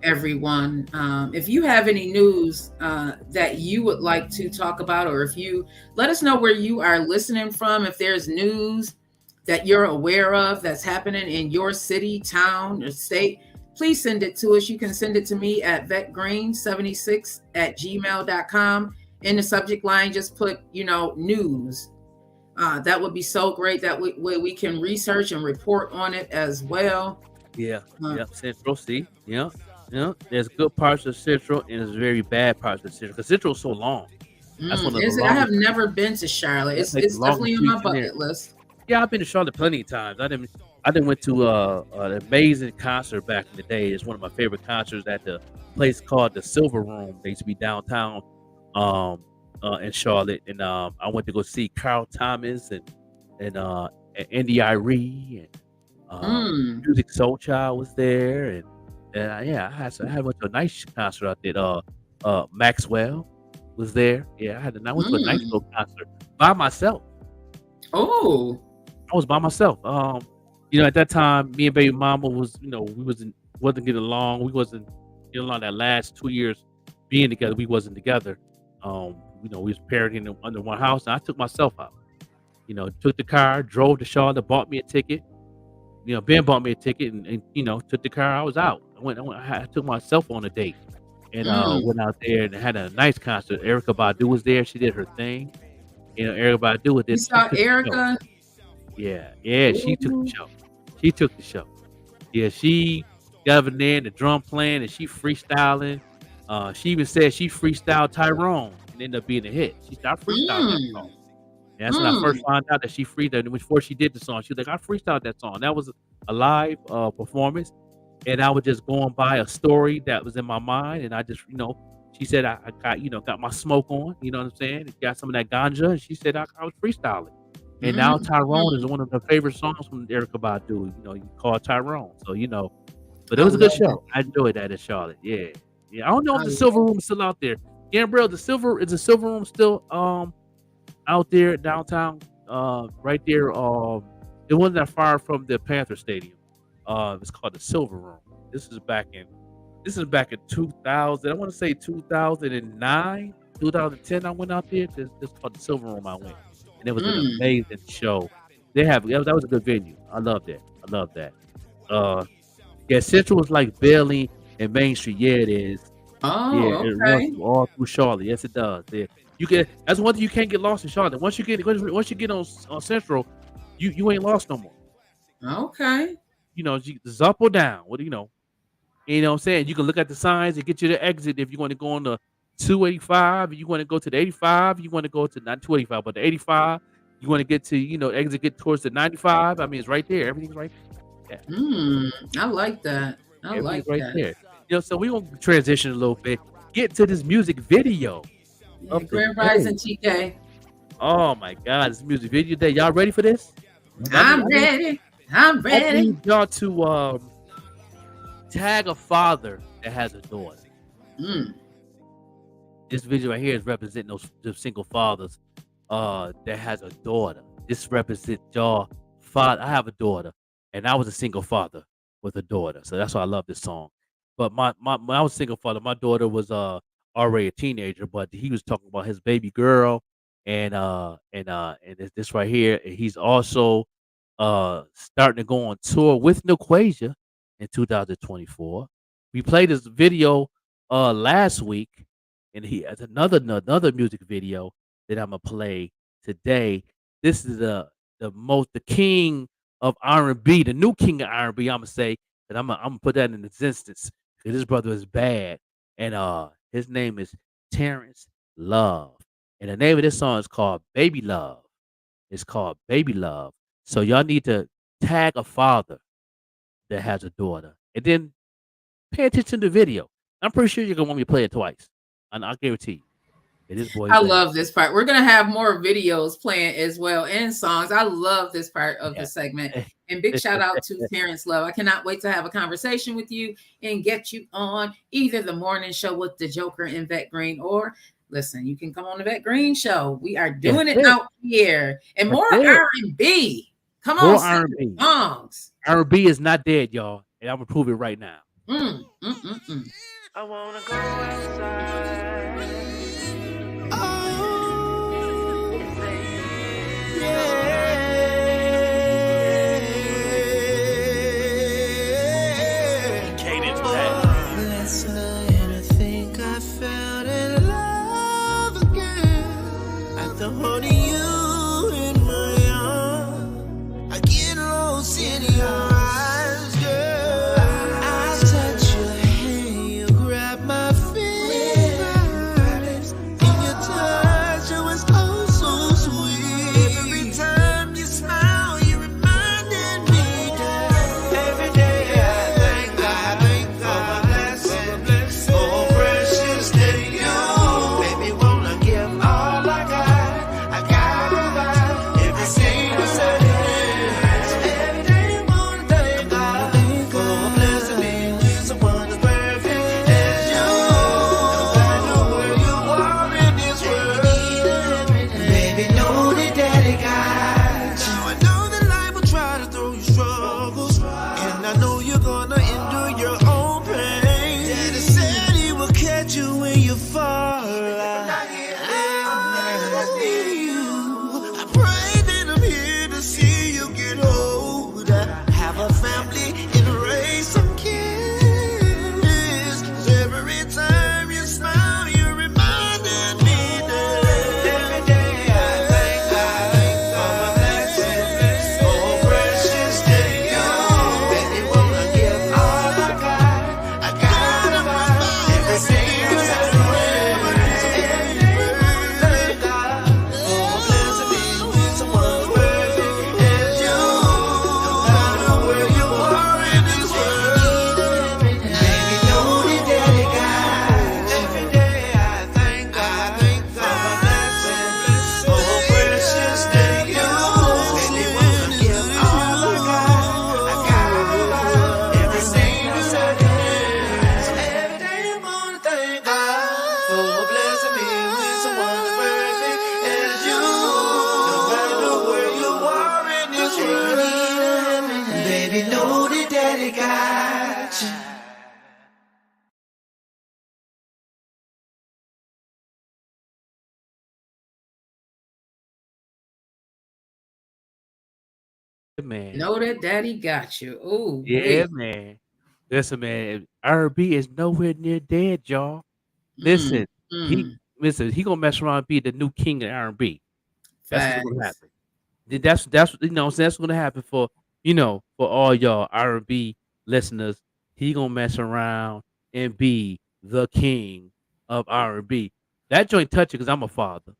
Everyone, if you have any news that you would like to talk about, or if you let us know where you are listening from, if there's news that you're aware of that's happening in your city, town, or state, please send it to us. You can send it to me at vetgreen76@gmail.com. In the subject line, just put, news. That would be so great. That we can research and report on it as well. Yeah. Central, see? Yeah. There's good parts of Central and there's very bad parts of Central. Because Central is so long. That's one of the I have never been to Charlotte. It's definitely on my bucket list. Yeah, I've been to Charlotte plenty of times. I didn't went to an amazing concert back in the day. It's one of my favorite concerts at the place called the Silver Room. They used to be downtown in Charlotte, and I went to go see Carl Thomas and Andy Irie and Music Soul Child was there, and I went to a nice concert out there. Maxwell was there. Yeah, I went to a nice little concert by myself. Oh. I was by myself. At that time, me and baby mama was, we wasn't getting along. We wasn't getting along that last 2 years being together. We wasn't together. We was parenting under one house, and I took myself out. Took the car, drove to Charlotte, bought me a ticket. Ben bought me a ticket, and took the car. I was out. I took myself on a date, and went out there and had a nice concert. Erykah Badu was there. She did her thing. Erykah Badu was there. You saw Erykah? Yeah, she took the show. She took the show. Yeah, she got over there and the drum playing and she freestyling. She even said she freestyled Tyrone and ended up being a hit. She started freestyling that song. And that's when I first found out that she freestyled. Before she did the song, she was like, I freestyled that song. That was a live performance. And I was just going by a story that was in my mind. And I just, she said, I got my smoke on, you know what I'm saying? Got some of that ganja. And she said, I was freestyling. And now Tyrone is one of her favorite songs from Erykah Badu. You call Tyrone. So, but it was a good show. I enjoyed that in Charlotte. Yeah. I don't know if the Silver Room is still out there. Gabriel, is the Silver Room still out there downtown? Right there. It wasn't that far from the Panther Stadium. It's called the Silver Room. This is back in 2000. I want to say 2009, 2010. I went out there. It's called the Silver Room. I went. And it was an amazing show. That was a good venue. I love that. Central was like Bailey and Main Street. Yeah, it is. Oh, okay. It runs all through Charlotte. Yes, it does. Yeah. That's one thing you can't get lost in Charlotte. Once you get on Central, you ain't lost no more. Okay. It's up or down. What do you know? You know what I'm saying? You can look at the signs and get you the exit if you want to go on the 285, you want to go to the 85, you want to go to not 285, but the 85, you want to get to, exit, get towards the 95. I mean, it's right there. Everything's right there. Yeah. I like that. Everything's right there. So we're going to transition a little bit, get to this music video. Grand Rising TK. Oh my God, this music video day. Y'all ready for this? I'm ready. I need y'all to tag a father that has a daughter. This video right here is representing those single fathers that has a daughter. This represents y'all father. I have a daughter, and I was a single father with a daughter, so that's why I love this song. But when I was a single father, my daughter was already a teenager, but he was talking about his baby girl, and this right here. He's also starting to go on tour with Naquasia in 2024. We played this video last week. And he has another music video that I'm gonna play today. This is the king of R&B, the new king of R&B. I'm gonna say that I'm gonna put that in this instance because this brother is bad, and his name is Terrence Love, and the name of this song is called Baby Love. It's called Baby Love. So y'all need to tag a father that has a daughter, and then pay attention to the video. I'm pretty sure you're gonna want me to play it twice. And I'll guarantee you. Yeah, this boy. I love this part. We're gonna have more videos playing as well and songs. I love this part of the segment. And big shout out to Terrence Love. I cannot wait to have a conversation with you and get you on either the morning show with the Joker and Vet Green, or listen, you can come on the Vet Green show. We are doing it out here. And more R&B. Come on, more R&B songs. R&B is not dead, y'all, and I'm gonna prove it right now. I wanna go outside. Oh, yeah. Cadence Jack. Last night I think I fell in love again. After holding you in my arms, I get lost in your eyes, girl. I touch your hand, you grab my fingers, and your touch, it was oh so sweet. Every time you smile, you reminded me that every day I thank God for my blessing, oh precious to you. Baby, wanna give all I got every single second. Every day I wanna thank God for blessing me with someone as perfect as you. I know where you are in this world. Baby, know that Daddy got you. I know that life will try to throw you struggles, and I know you're gonna endure your own pain. Daddy said he will catch you when you fall. I pray that I'm here to see you get older, have a family and raise some kids. 'Cause every time you smile, you reminded me that every day I thank God for my blessings, oh precious to you. Baby, wanna give all I got every single second. Every day I wanna thank God for blessing me with someone perfect as you. No matter where you are in this world, baby, know that Daddy got you. Every day I thank God for my blessings, oh precious to you. Baby, wanna give all I got every single second. Every day I wanna thank God for blessing me with someone as perfect as you. No matter where you are in this world, baby, know that Daddy got you. Man, Know that Daddy got you. Oh, yeah, man. Listen, man, R&B is nowhere near dead, y'all. Listen, he gonna mess around and be the new king of R&B. That's what's gonna happen. That's you know what I'm saying, that's gonna happen for for all y'all R&B listeners. He gonna mess around and be the king of R&B. That joint touching because I'm a father.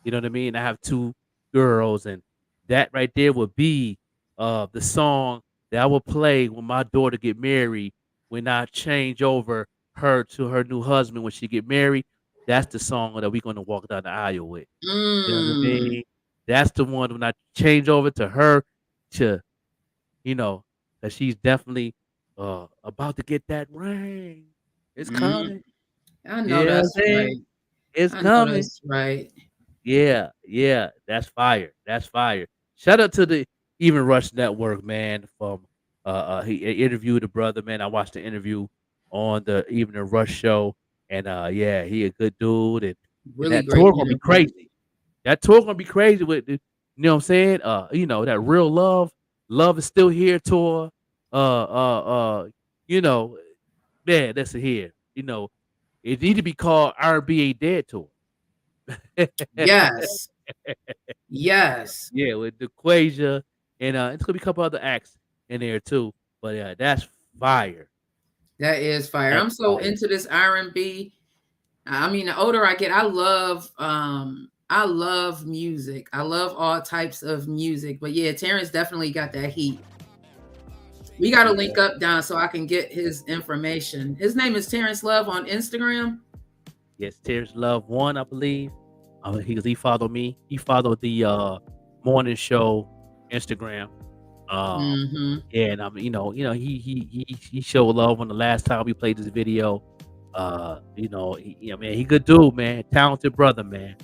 You know what I mean? I have 2 girls, and that right there would be the song that I will play when my daughter get married. When I change over her to her new husband when she get married, that's the song that we're gonna walk down the aisle with. You know what I mean? That's the one when I change over to her to, that she's definitely about to get that ring. It's coming. I know that's right. It's I know coming. that's right. Yeah, that's fire. That's fire. Shout out to the Even Rush Network, man. From he interviewed the brother, man. I watched the interview on the Even Rush show, and yeah, he a good dude, and Really that great tour gonna be interview. crazy. That tour gonna be crazy with the, you know what I'm saying? That Real Love is Still Here tour. Man, that's here. It need to be called R&B Ain't Dead tour. Yes. Yes. Yeah, with DeQuasia, and it's gonna be a couple other acts in there too. But yeah, that's fire. That is fire. That's I'm so fire. into this R&B. I mean, the older I get, I love music. I love all types of music. But yeah, Terrence definitely got that heat. We got to link up, Don, so I can get his information. His name is Terrence Love on Instagram. Yes, Terrence Love 1, I believe. He followed me. He followed the morning show Instagram. Mm-hmm. Yeah, and he showed love on the last time we played this video. Man, he good dude, man. Talented brother, man.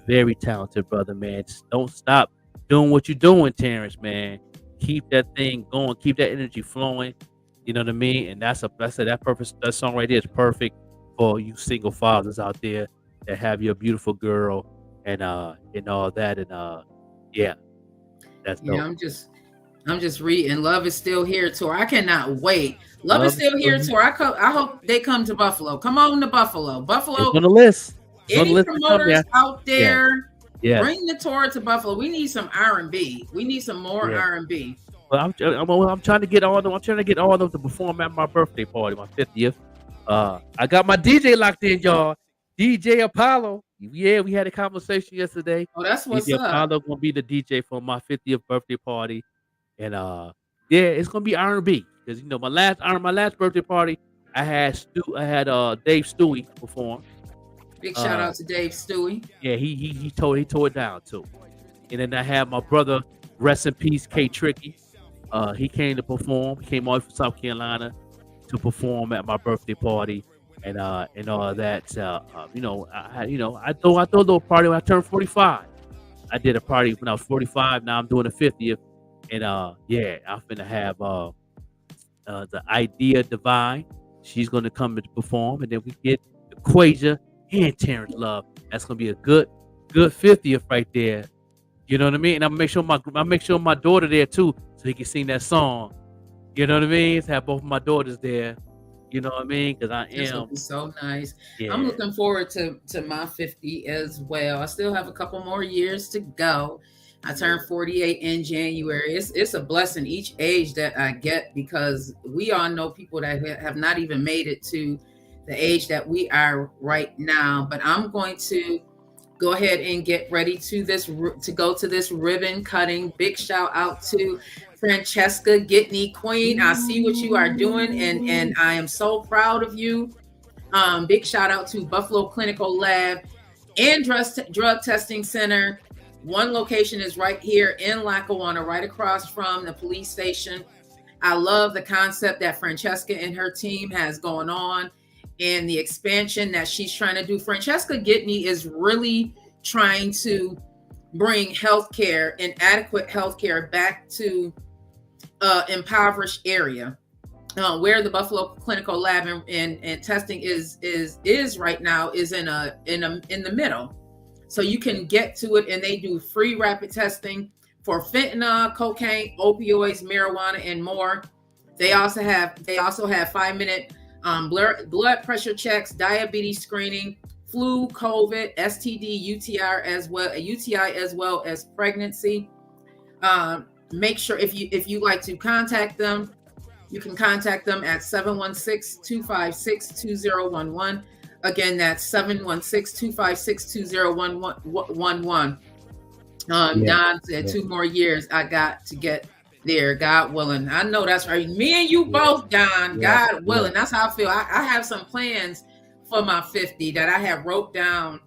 Very talented brother, man. Just don't stop doing what you're doing, Terrence, man. Keep that thing going. Keep that energy flowing. You know what I mean? And that song right there is perfect for you single fathers out there that have your beautiful girl and all that. And yeah, that's Yeah, dope. I'm just reading. Love is still here tour. I cannot wait. Love is Love still here is- tour. I hope they come to Buffalo. Come on to Buffalo. It's Buffalo. on the list. It's on the Any list to come promoters there. out there, Yeah. bring the tour to Buffalo. We need some R&B. We need some more Yeah. R&B. But I'm trying to get all of them. I'm trying to get all of them to perform at my birthday party, my 50th. I got my DJ locked in, y'all. DJ Apollo. Yeah, we had a conversation yesterday. Oh, that's what's DJ up. Apollo gonna be the DJ for my 50th birthday party, and yeah, it's gonna be R&B because my last birthday party I had Dave Stewie perform. Big shout out to Dave Stewie. Yeah, he tore it down too. And then I had my brother, rest in peace, K Tricky. He came to perform. He came all from South Carolina to perform at my birthday party and all that. I throw a little party when I turned 45. I did a party when I was 45. Now I'm doing the 50th, and yeah, I'm finna have the Idea Divine. She's gonna come and perform, and then we get Equasia and Terrence Love. That's gonna be a good 50th right there. You know what I mean? And I'll make sure my daughter there too, so he can sing that song. You know what I mean? To have both of my daughters there. You know what I mean? Because This will am. be so nice. Yeah. I'm looking forward to my 50 as well. I still have a couple more years to go. I turned 48 in January. It's a blessing each age that I get, because we all know people that have not even made it to the age that we are right now. But I'm going to go ahead and get ready to go to this ribbon cutting. Big shout out to Francesca Gitney, Queen. I see what you are doing, and I am so proud of you. Big shout out to Buffalo Clinical Lab and Drug Testing Center. One location is right here in Lackawanna, right across from the police station. I love the concept that Francesca and her team has going on, and the expansion that she's trying to do. Francesca Gitney is really trying to bring healthcare and adequate healthcare back to impoverished area, where the Buffalo Clinical Lab and testing is right now is in the middle. So you can get to it, and they do free rapid testing for fentanyl, cocaine, opioids, marijuana, and more. They also have 5-minute blood pressure checks, diabetes screening, flu, COVID, STD, UTI as well as pregnancy. Make sure if you like to contact them, you can contact them at 716-256-2011. Again, that's 716-256-2011. Don said 2 more years I got to get there, God willing. I know that's right. Me and you both, Don. God willing. That's how I feel. I have some plans for my 50 that I have wrote down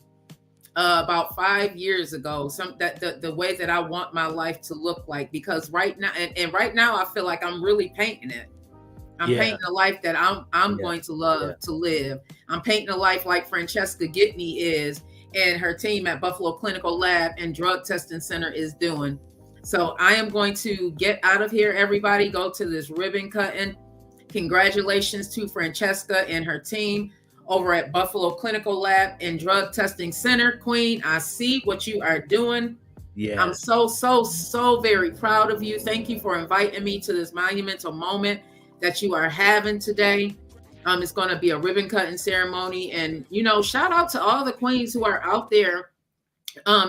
about 5 years ago. The way that I want my life to look like, because right now and right now I feel like I'm really painting it. I'm painting a life that I'm going to love to live. I'm painting a life like Francesca Gitney is, and her team at Buffalo Clinical Lab and Drug Testing Center is doing. So I am going to get out of here, everybody. Go to this ribbon cutting. Congratulations to Francesca and her team over at Buffalo Clinical Lab and Drug Testing Center. Queen, I see what you are doing. Yeah, I'm so very proud of you. Thank you for inviting me to this monumental moment that you are having today. It's going to be a ribbon cutting ceremony, and shout out to all the queens who are out there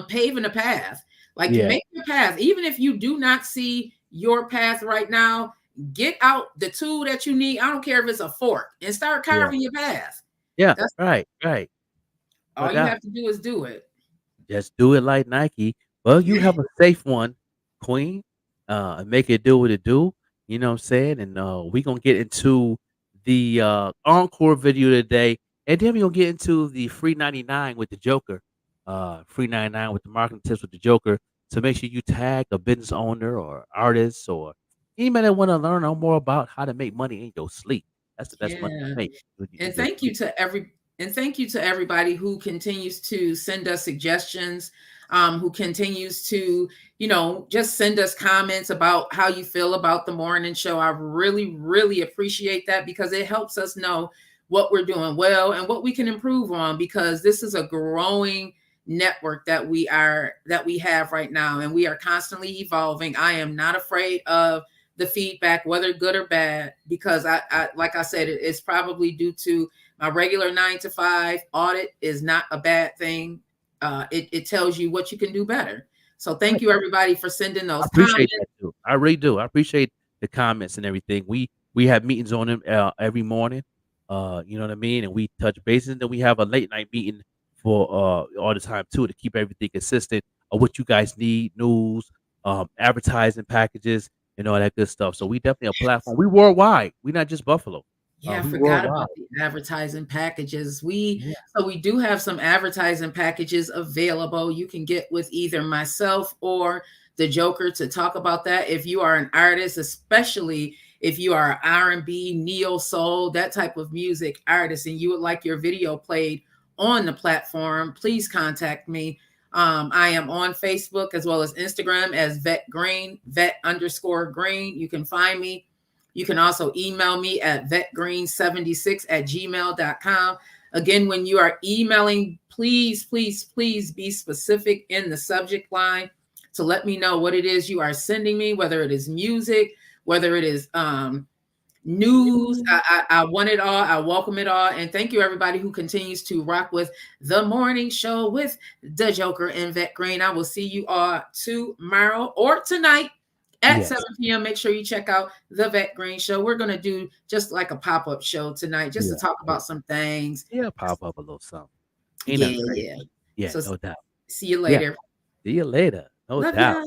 paving a path. Like, make your path. Even if you do not see your path right now, get out the tool that you need. I don't care if it's a fork, and start carving your path. Yeah, that's right. All you have to do is do it. Just do it like Nike. Well, you have a safe one, Queen. Make it do what it do. You know what I'm saying? And we're going to get into the encore video today. And then we're gonna get into the free 99 with the Joker. Free 99 with the marketing tips with the Joker. So make sure you tag a business owner or artist or anybody that want to learn more about how to make money in your sleep. That's the best money to Yeah. make. when you And can just sleep. thank you to everybody who continues to send us suggestions, who continues to, just send us comments about how you feel about the morning show. I really, really appreciate that because it helps us know what we're doing well and what we can improve on, because this is a growing network that we have right now, and we are constantly evolving. I am not afraid of the feedback, whether good or bad, because I like I said, it's probably due to my regular 9 to 5. Audit is not a bad thing. It tells you what you can do better. So thank you everybody for sending I those appreciate comments. that too. I really do. I appreciate the comments and everything. We have meetings on them every morning. You know what I mean? And we touch bases. And then we have a late night meeting for all the time too, to keep everything consistent of what you guys need, news, advertising packages, and all that good stuff. So we definitely a platform. We worldwide. We're not just Buffalo. Yeah, I We forgot worldwide. about the advertising packages. Yeah. So we do have some advertising packages available. You can get with either myself or the Joker to talk about that. If you are an artist, especially if you are R&B, neo soul, that type of music artist, and you would like your video played on the platform, please contact me. I am on Facebook as well as Instagram as Vet Green, vet_green. You can find me. You can also email me at vetgreen76@gmail.com. Again, when you are emailing, please, please, please be specific in the subject line to let me know what it is you are sending me, whether it is music, whether it is news. I want it all. I welcome it all. And thank you, everybody who continues to rock with the morning show with the Joker and Vet Green. I will see you all tomorrow or tonight at Yes. 7 p.m. Make sure you check out the Vet Green Show. We're going to do just like a pop-up show tonight, just Yeah. to talk about some things. Yeah, pop up a little something. Ain't nothing crazy. Yeah. Yeah, So no doubt. see you later. See you later. No Love doubt. ya.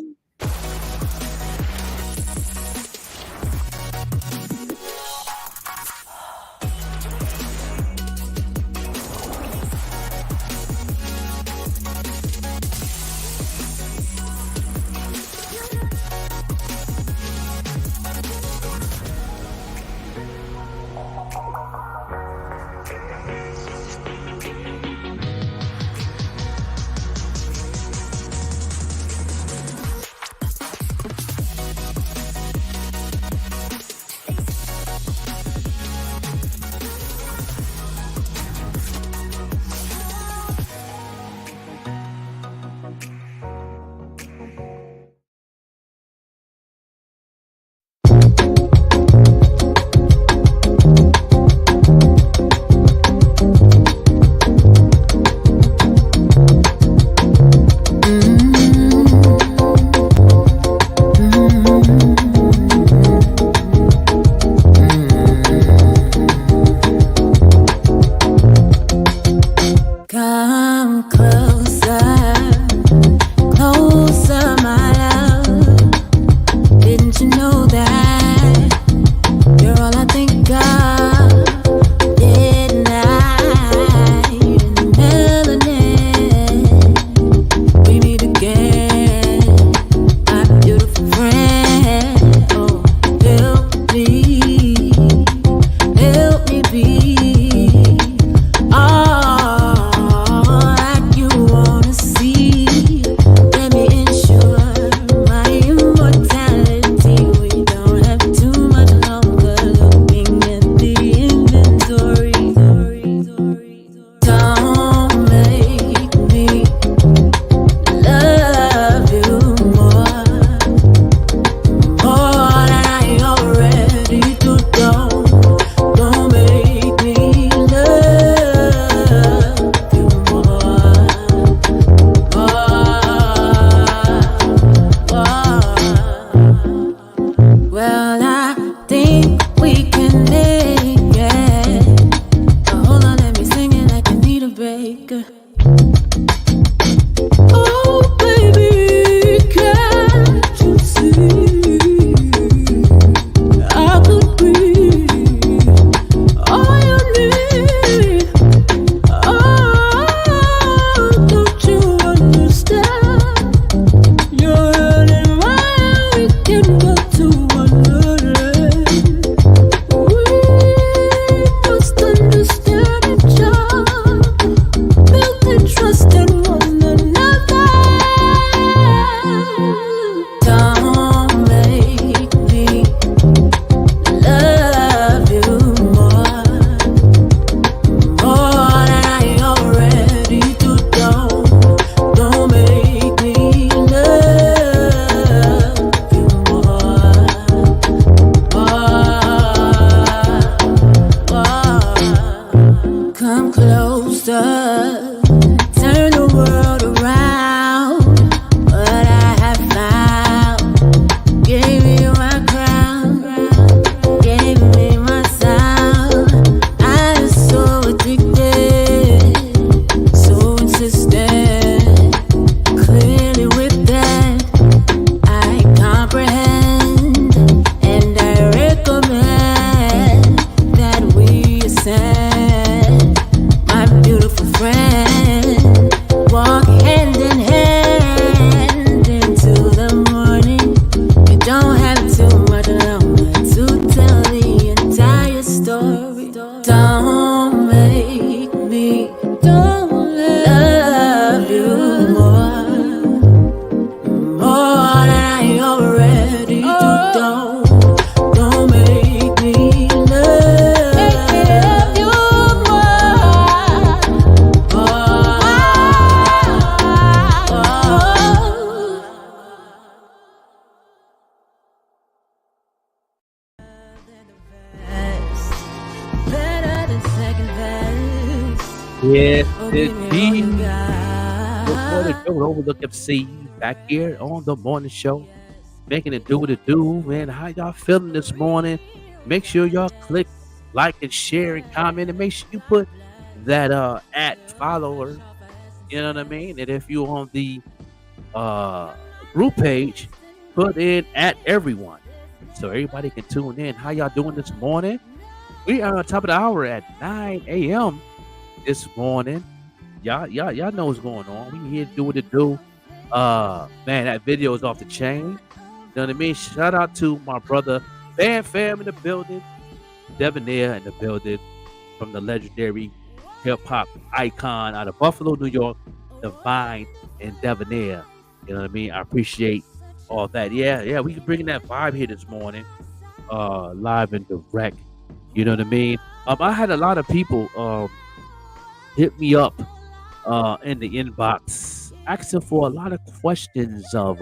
Come closer, closer, my love. Didn't you know that you're all I think of? Midnight in the melanin. We meet again, my beautiful friend. Oh, help me be all that you wanna see. Let me ensure my immortality. We don't have too much longer looking at the inventory. Don't make me love you more than I already do. Don't make me love you more. Well, I think we can make it. Hold on, let me sing it like Anita Baker. Oh, baby, can't you see? I could be all you need. understand clearly with that. I comprehend and I recommend that we ascend, my beautiful friend. Walk hand in hand into the morning. You don't have too much longer to tell the entire story. Don't make me don't love you more than I already do. Don't make me love you better than second best. Yes, Oh, give me all indeed. you Good morning, got. Joe. Overlook FC back here on the morning show, making it do what it do, man. How y'all feeling this morning? Make sure y'all click like and share and comment, and make sure you put that at follower. You know what I mean? And if you're on the uh group page, put in at everyone so everybody can tune in. How y'all doing this morning? We are on top of the hour at 9 a.m. this morning. Y'all know what's going on. We here to do what it do. Man, that video is off the chain. You know what I mean? Shout out to my brother Fam in the building, Debonair in the building, from the legendary hip hop icon out of Buffalo, New York, Divine and Debonair. You know what I mean? I appreciate all that. Yeah, we can bring that vibe here this morning, live and direct. You know what I mean? I had a lot of people hit me up in the inbox asking for a lot of questions of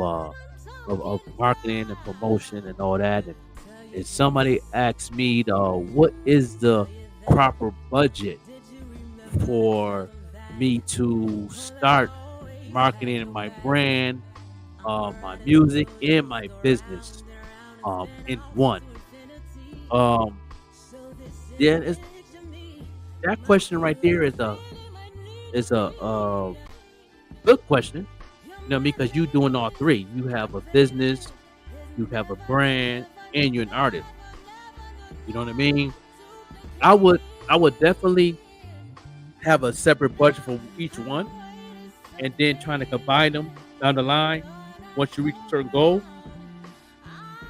marketing and promotion and all that. And somebody asked me what is the proper budget for me to start marketing my brand, my music, and my business in one. Yeah, that question right there is a good question, you know, because you doing all three. You have a business, you have a brand, and you're an artist. You know what I mean? I would definitely have a separate budget for each one, and then trying to combine them down the line once you reach a certain goal.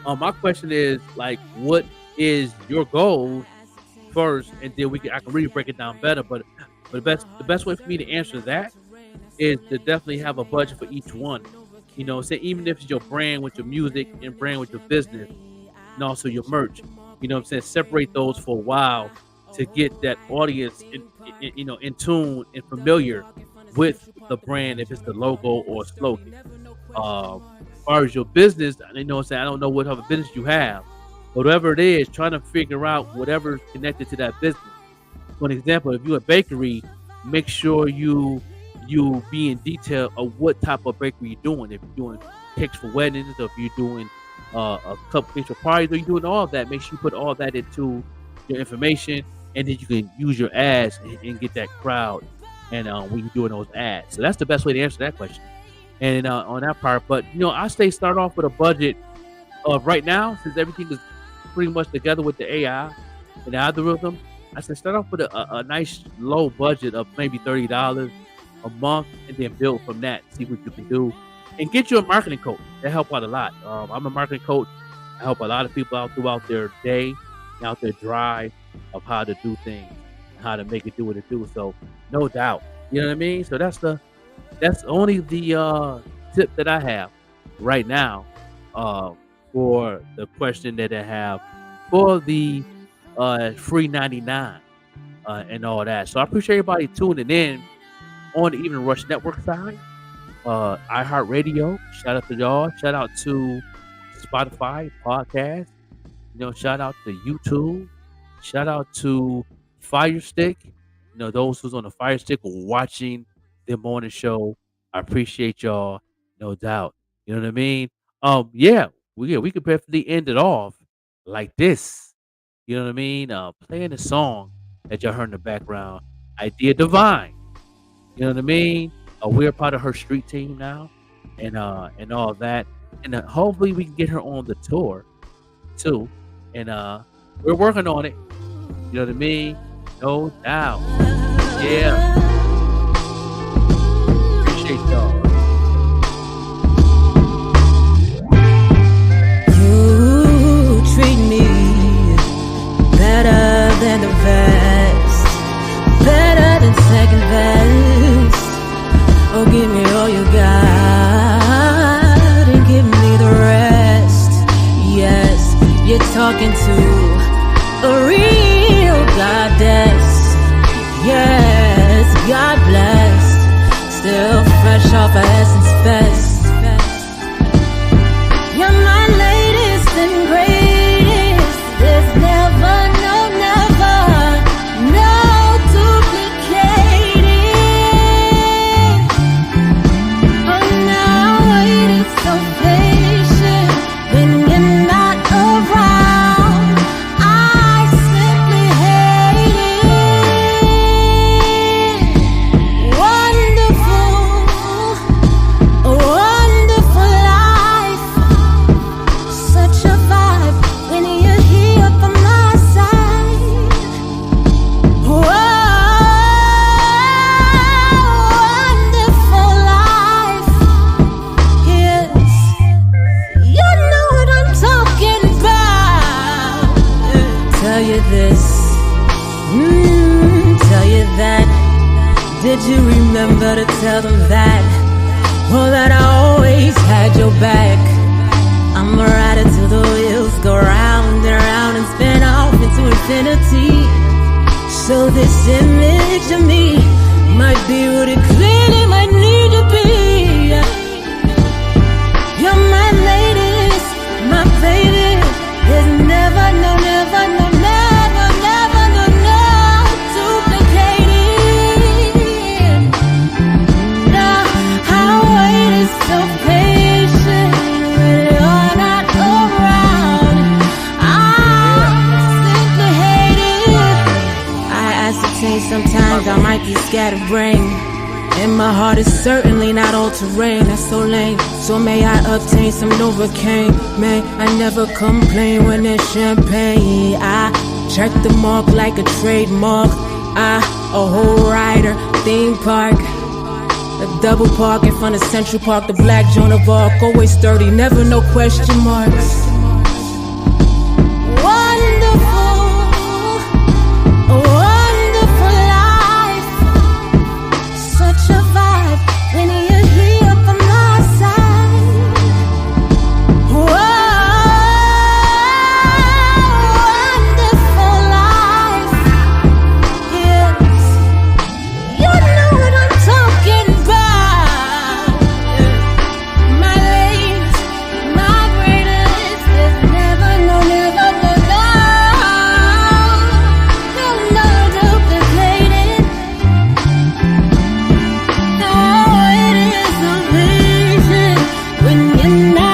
My question is like, what is your goal first, and then I can really break it down better. But the best way for me to answer that is to definitely have a budget for each one. You know, say even if it's your brand with your music and brand with your business, and also your merch. You know what I'm saying? Separate those for a while to get that audience in tune and familiar with the brand, if it's the logo or slogan. As far as your business, you know what I'm saying, I don't know what type of business you have. Whatever it is, trying to figure out whatever's connected to that business. For an example, if you're a bakery, make sure you be in detail of what type of bakery you're doing. If you're doing cakes for weddings, or if you're doing a cupcakes for parties, or you're doing all that, make sure you put all that into your information, and then you can use your ads and get that crowd. And when you're doing those ads, so that's the best way to answer that question. And on that part, but you know, I start off with a budget of right now, since everything is pretty much together with the AI and the algorithm. I said start off with a nice low budget of maybe $30 a month, and then build from that. See what you can do, and get you a marketing coach. That help out a lot. I'm a marketing coach. I help a lot of people out throughout their day, out their drive of how to do things, how to make it do what it do. So no doubt, you know what I mean. So that's only the tip that I have right now for the question that I have for the free 99 and all that. So I appreciate everybody tuning in on the Evening Rush Network side, iHeartRadio. Shout out to y'all. Shout out to Spotify podcast. You know, shout out to YouTube. Shout out to Fire Stick. You know, those who's on the Fire Stick watching the morning show. I appreciate y'all, no doubt. You know what I mean? Yeah, we could perfectly end it off like this. You know what I mean? Playing the song that y'all heard in the background, Idea Divine. You know what I mean? we're part of her street team now, and all that, and hopefully we can get her on the tour too, and we're working on it. You know what I mean? No doubt. Yeah. Appreciate y'all. You treat me better than the best, better than second best. Oh, give me all you got and give me the rest. Yes, you're talking to a real goddess. Yes, God bless. Still fresh off of Essence Fest. You're my latest and greatest. There's never, no duplicating. Oh, now waiting so patient when you're not around. I simply hate it. Wonderful, a wonderful life. Such a vibe when you're here by my side. Wonderful life. Yes, you know what I'm talking about. Tell you this, tell you that. Did you remember to tell them that? Well, that I always had your back. I'm a rider till the wheels go round and round and spin off into infinity. So this image of me might be what it clearly might need to be. You're my latest, my baby. There's never, no duplicating. Now I wait so patient when you're not around. I simply hate it. I ascertain sometimes I might be scatterbrained, and my heart is certainly not all terrain. That's so lame. So may I obtain some Novocaine. May I never complain when there's champagne. I check the mark like a trademark. A whole rider, theme park, a double park in front of Central Park. The black Joan of Arc, always sturdy, never no question marks. Wonderful, a wonderful life. Such a vibe when you're here by my side. Wonderful life. Yes, you know what I'm talking about. My latest, my greatest. There's never, no duplicating. No, it is a vision when you're not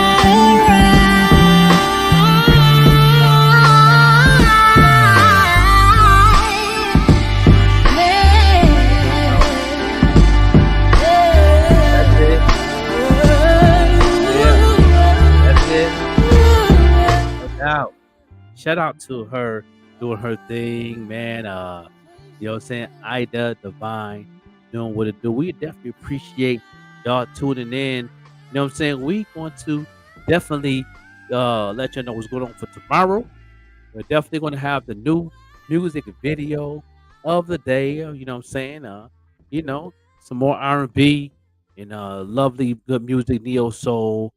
That's it. No doubt. Shout out to her doing her thing, man. You know what I'm saying? Ida Divine doing what it do. We definitely appreciate y'all tuning in. You know what I'm saying? We want to definitely let you know what's going on for tomorrow. We're definitely going to have the new music video of the day. You know what I'm saying? You know, some more R&B and lovely good music, neo soul,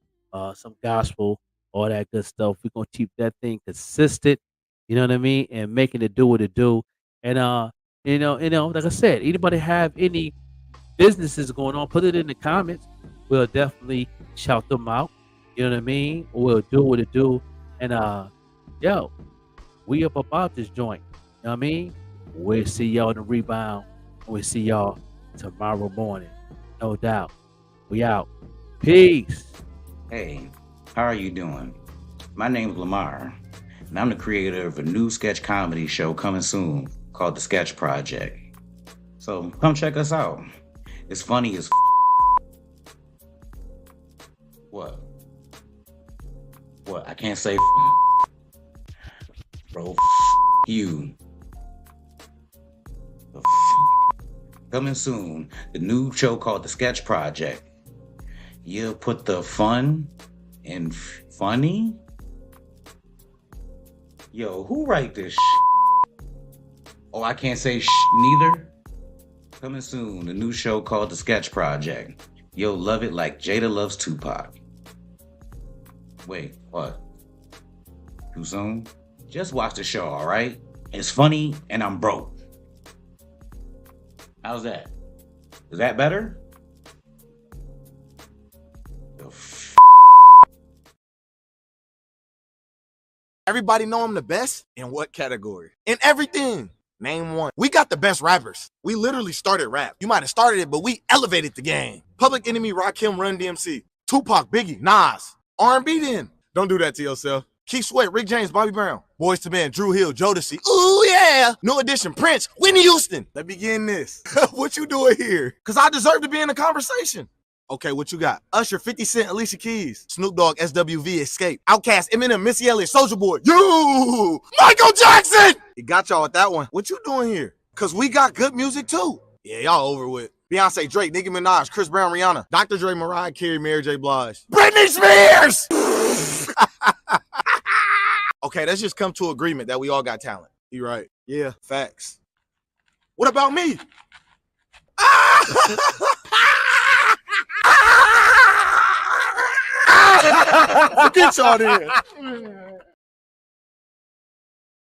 some gospel, all that good stuff. We're gonna keep that thing consistent. You know what I mean? And making it do what it do. And like I said, anybody have any businesses going on, put it in the comments. We'll definitely shout them out. You know what I mean? We'll do what it do. And yo, we up about this joint. You know what I mean? We'll see y'all in the rebound. We'll see y'all tomorrow morning. No doubt. We out. Peace. Hey, how are you doing? My name is Lamar, and I'm the creator of a new sketch comedy show coming soon called The Sketch Project. So come check us out. It's funny as What? I can't say bro. You. Coming soon, the new show called The Sketch Project. You put the fun in funny? Yo, who write this Oh, I can't say neither. Coming soon, the new show called The Sketch Project. You'll love it like Jada loves Tupac. Wait, what? Too soon? Just watch the show, all right? It's funny and I'm broke. How's that? Is that better? Everybody know I'm the best? In what category? In everything. Name one. We got the best rappers. We literally started rap. You might have started it, but we elevated the game. Public Enemy, Rakim, Run DMC, Tupac, Biggie, Nas, R&B then. Don't do that to yourself. Keith Sweat, Rick James, Bobby Brown, Boyz II Men, Drew Hill, Jodeci. Ooh yeah! New Edition, Prince, Whitney Houston. Let me begin this. What you doing here? Cause I deserve to be in the conversation. Okay, what you got? Usher, 50 Cent, Alicia Keys, Snoop Dogg, SWV, Escape, Outkast, Eminem, Missy Elliott, Soulja Boy, you, Michael Jackson! He got y'all with that one. What you doing here? Cause we got good music too. Yeah, y'all over with. Beyonce, Drake, Nicki Minaj, Chris Brown, Rihanna, Dr. Dre, Mariah Carey, Mary J. Blige, Britney Spears! Okay, let's just come to agreement that we all got talent. You right. Yeah, facts. What about me? Forget y'all then.